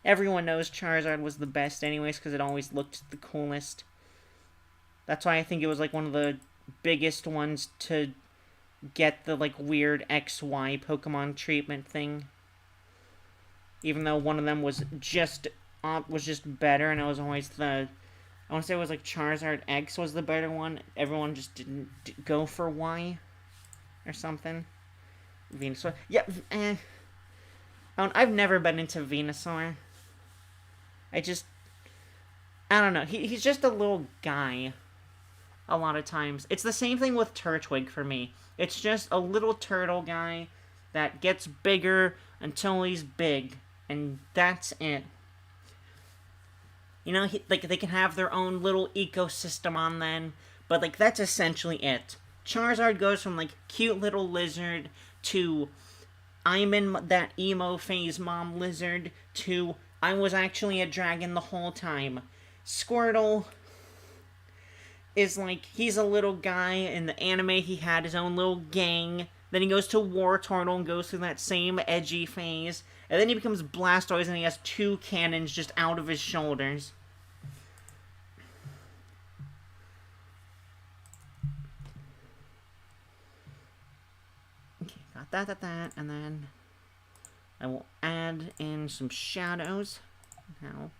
Everyone knows Charizard was the best anyways, because it always looked the coolest. That's why I think it was, like, one of the biggest ones to get the, like, weird XY Pokemon treatment thing. Even though one of them was just better, and it was always I want to say it was, like, Charizard X was the better one. Everyone just didn't go for Y or something. Venusaur. Yeah, I've never been into Venusaur. I don't know. He's just a little guy. A lot of times. It's the same thing with Turtwig for me. It's just a little turtle guy that gets bigger until he's big. And that's it. You know, like, they can have their own little ecosystem on them. But, like, that's essentially it. Charizard goes from, like, cute little lizard to I'm in that emo phase mom lizard to I was actually a dragon the whole time. Squirtle is, like, he's a little guy. In the anime, he had his own little gang. Then he goes to War Turtle and goes through that same edgy phase. And then he becomes Blastoise and he has 2 cannons just out of his shoulders. Okay, got that, and then... I will add in some shadows. Now,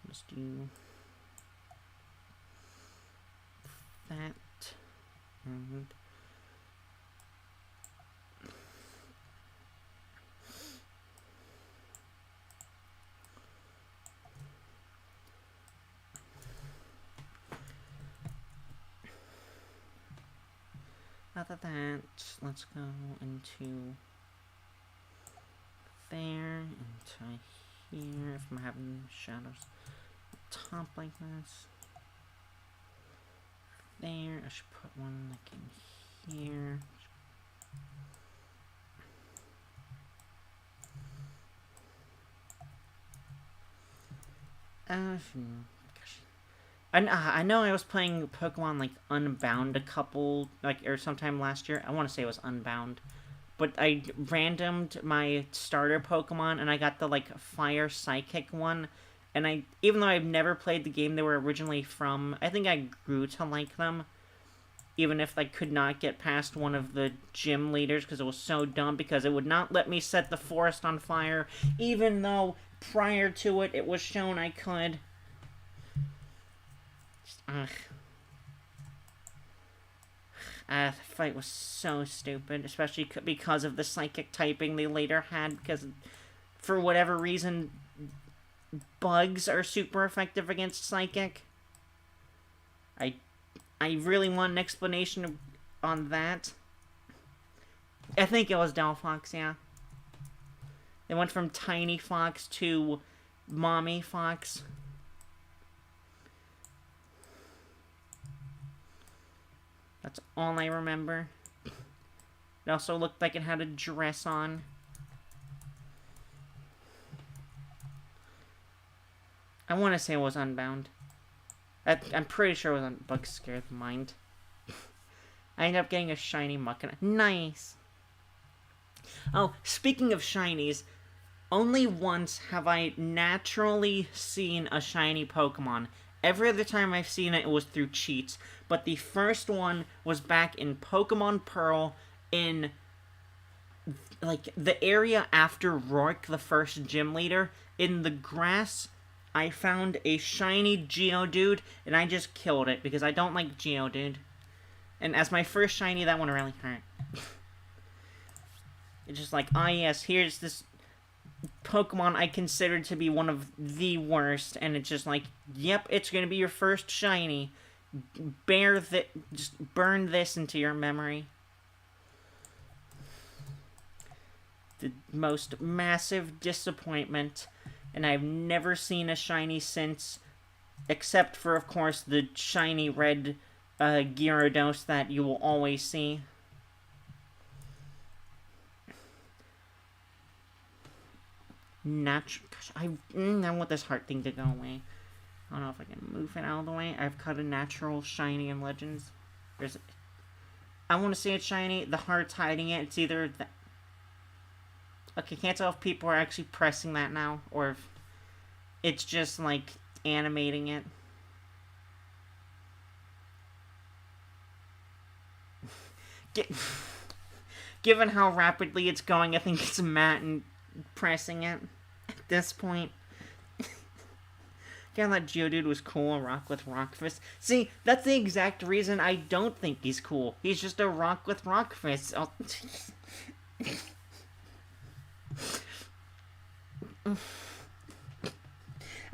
let's do that. And after that, let's go into there, into here, if I'm having shadows top like this. There, I should put one like in here. Gosh. I know I was playing Pokemon like Unbound a couple, like, or sometime last year. I want to say it was Unbound. But I randomed my starter Pokemon and I got the like Fire Psychic one. And even though I've never played the game they were originally from, I think I grew to like them. Even if I could not get past one of the gym leaders because it was so dumb because it would not let me set the forest on fire, even though prior to it, it was shown I could. Ugh. The fight was so stupid, especially because of the psychic typing they later had, because for whatever reason, bugs are super effective against psychic. I really want an explanation on that. I think it was Delphox, yeah. They went from Tiny Fox to Mommy Fox. That's all I remember. It also looked like it had a dress on. I want to say it was Unbound. I'm pretty sure it was on Bug Scared Mind. I ended up getting a shiny Muckana. Nice! Oh, speaking of shinies, only once have I naturally seen a shiny Pokemon. Every other time I've seen it, it was through cheats. But the first one was back in Pokemon Pearl in, like, the area after Rourke, the first gym leader. In the grass, I found a shiny Geodude, and I just killed it, because I don't like Geodude. And as my first shiny, that one really hurt. It's just like, ah yes, here's this Pokemon I considered to be one of the worst, and it's just like, yep, it's gonna be your first shiny. Just burn this into your memory. The most massive disappointment, and I've never seen a shiny since, except for, of course, the shiny red Gyarados that you will always see. Gosh, I want this heart thing to go away. I don't know if I can move it out of the way. I've cut a natural shiny in Legends. I want to see it shiny. The heart's hiding it. It's either that. Okay, can't tell if people are actually pressing that now, or if it's just, like, animating it. Given how rapidly it's going, I think it's Matt and pressing it at this point. Yeah, that Geodude was cool, Rock with Rock Fist. See, that's the exact reason I don't think he's cool. He's just a Rock with Rock Fist. Oh.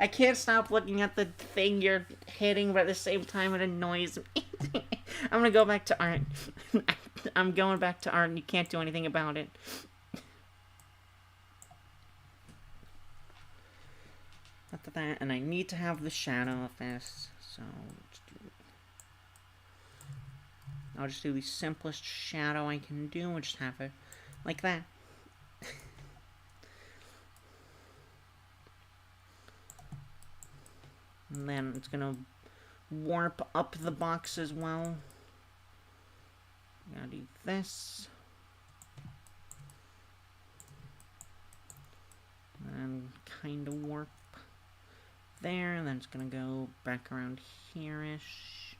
I can't stop looking at the thing you're hitting, but at the same time it annoys me. I'm gonna go back to art. I'm going back to art and you can't do anything about it. After that, and I need to have the shadow of this, so I'll just do the simplest shadow I can do and just have it like that. And then it's gonna warp up the box as well. Gotta do this. And kind of warp there, and then it's gonna go back around here-ish.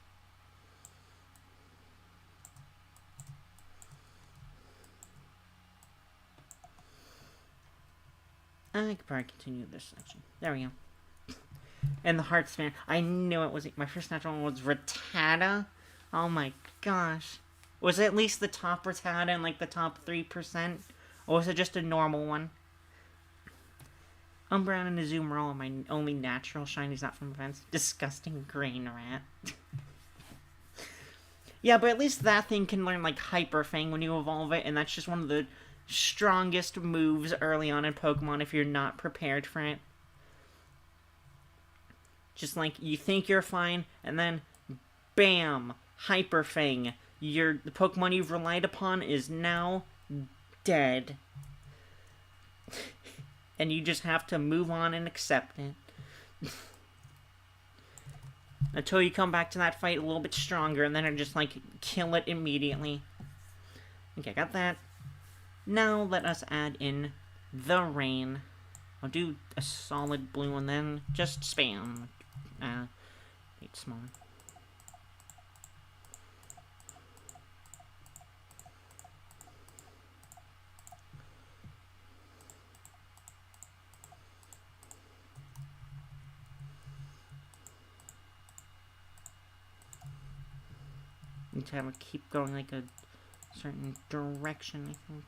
I could probably continue this section. There we go. And the heart span. I knew it was... My first natural one was Rattata. Oh my gosh. Was it at least the top Rattata in like the top 3%? Or was it just a normal one? Umbreon and Azumarill are my only natural shinies not from events. Disgusting green rat. Yeah, but at least that thing can learn like Hyper Fang when you evolve it, and that's just one of the strongest moves early on in Pokemon if you're not prepared for it. Just like you think you're fine, and then bam, Hyper Fang. The Pokemon you've relied upon is now dead. And you just have to move on and accept it. Until you come back to that fight a little bit stronger, and then just like kill it immediately. Okay, got that. Now let us add in the rain. I'll do a solid blue and then just spam. Wait, small. Need to have it keep going like a certain direction, I think.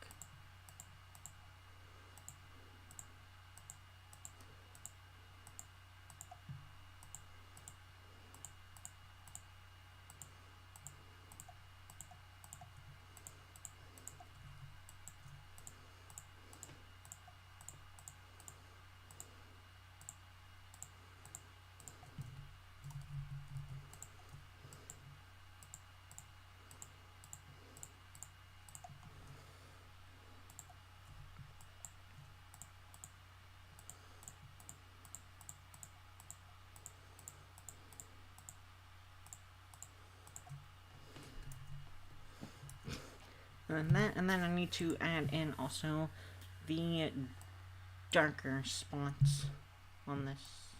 And then I need to add in also the darker spots on this.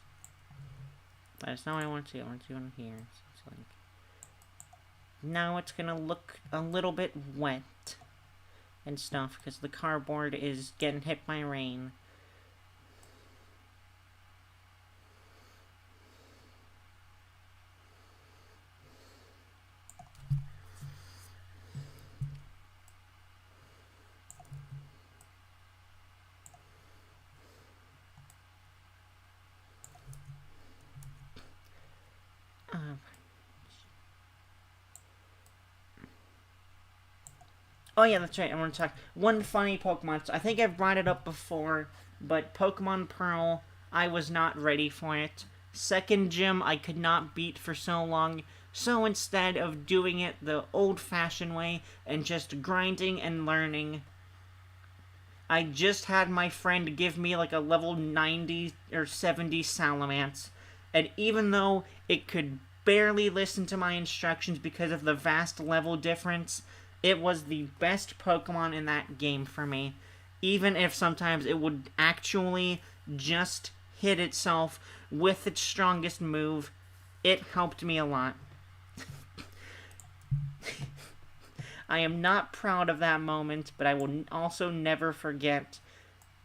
That's not what I want to do. I want to do it here. So it's like now it's gonna look a little bit wet and stuff because the cardboard is getting hit by rain. Oh yeah, that's right. I want to talk one funny Pokemon. I think I've brought it up before, but Pokemon Pearl, I was not ready for it. Second gym, I could not beat for so long. So instead of doing it the old-fashioned way and just grinding and learning, I just had my friend give me like a level 90 or 70 Salamence. And even though it could barely listen to my instructions because of the vast level difference, it was the best Pokemon in that game for me. Even if sometimes it would actually just hit itself with its strongest move, it helped me a lot. I am not proud of that moment, but I will also never forget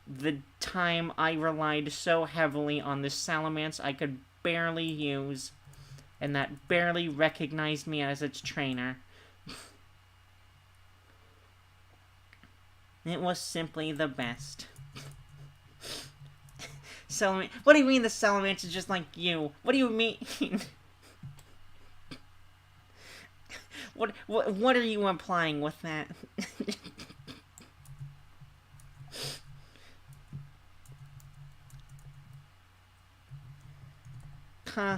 the time I relied so heavily on this Salamence I could barely use, and that barely recognized me as its trainer. It was simply the best. Salamence. What do you mean the Salamence is just like you? What do you mean? What are you implying with that? Huh?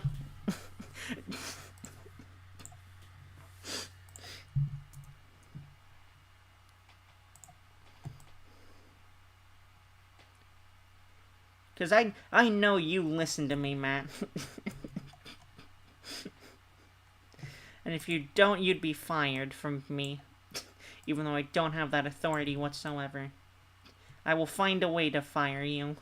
Because I know you listen to me, Matt. And if you don't, you'd be fired from me. Even though I don't have that authority whatsoever. I will find a way to fire you.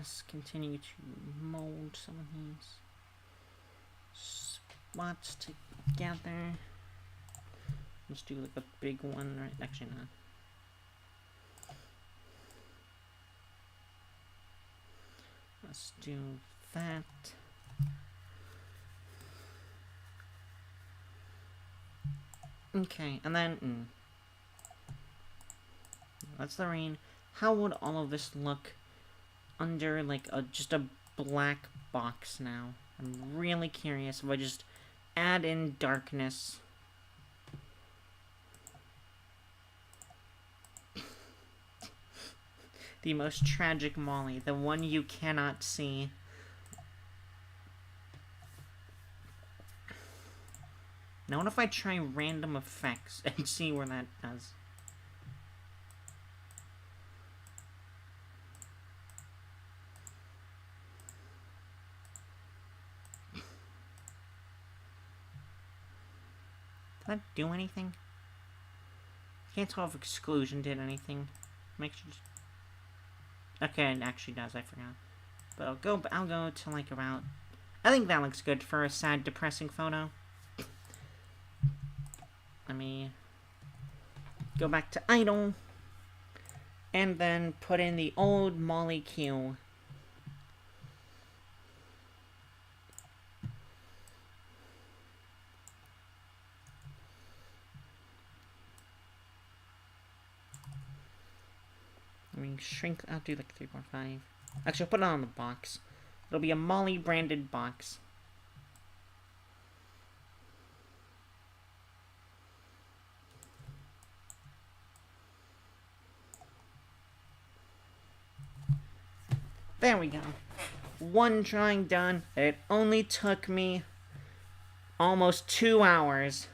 Let's continue to mold some of these spots together. Let's do like a big one, right? Actually, not. Let's do that. Okay, and then that's the rain. How would all of this look under like just a black box now? I'm really curious if I just add in darkness. The most tragic Molly, the one you cannot see. Now what if I try random effects and see where that does? Did that do anything? Can't tell if exclusion did anything. Make sure. Okay, it actually does. I forgot. But I'll go to like about. I think that looks good for a sad, depressing photo. Let me go back to idle, and then put in the old Molly Q. Let me shrink. I'll do like 3.5. Actually, I'll put it on the box. It'll be a Molly branded box. There we go. One drawing done. It only took me almost 2 hours.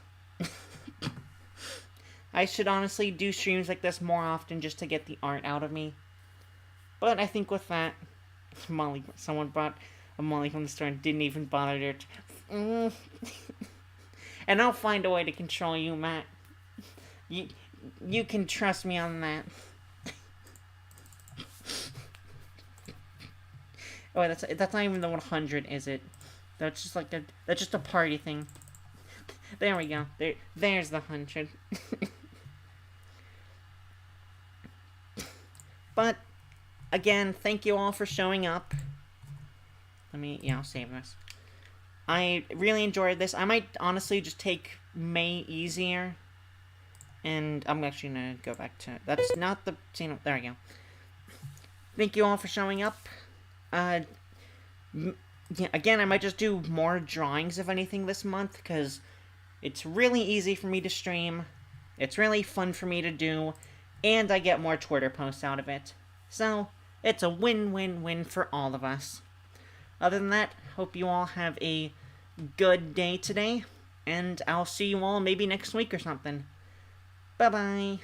I should honestly do streams like this more often just to get the art out of me. But I think with that, someone brought a Molly from the store and didn't even bother to... And I'll find a way to control you, Matt. You can trust me on that. Oh, that's not even the 100, is it? That's just like that's just a party thing. There we go. There's the 100. But again, thank you all for showing up. I'll save this. I really enjoyed this. I might honestly just take May easier. And I'm actually gonna go back to... That's not the... There we go. Thank you all for showing up. Yeah, again, I might just do more drawings, if anything, this month, because it's really easy for me to stream. It's really fun for me to do. And I get more Twitter posts out of it. So, it's a win-win-win for all of us. Other than that, hope you all have a good day today. And I'll see you all maybe next week or something. Bye-bye.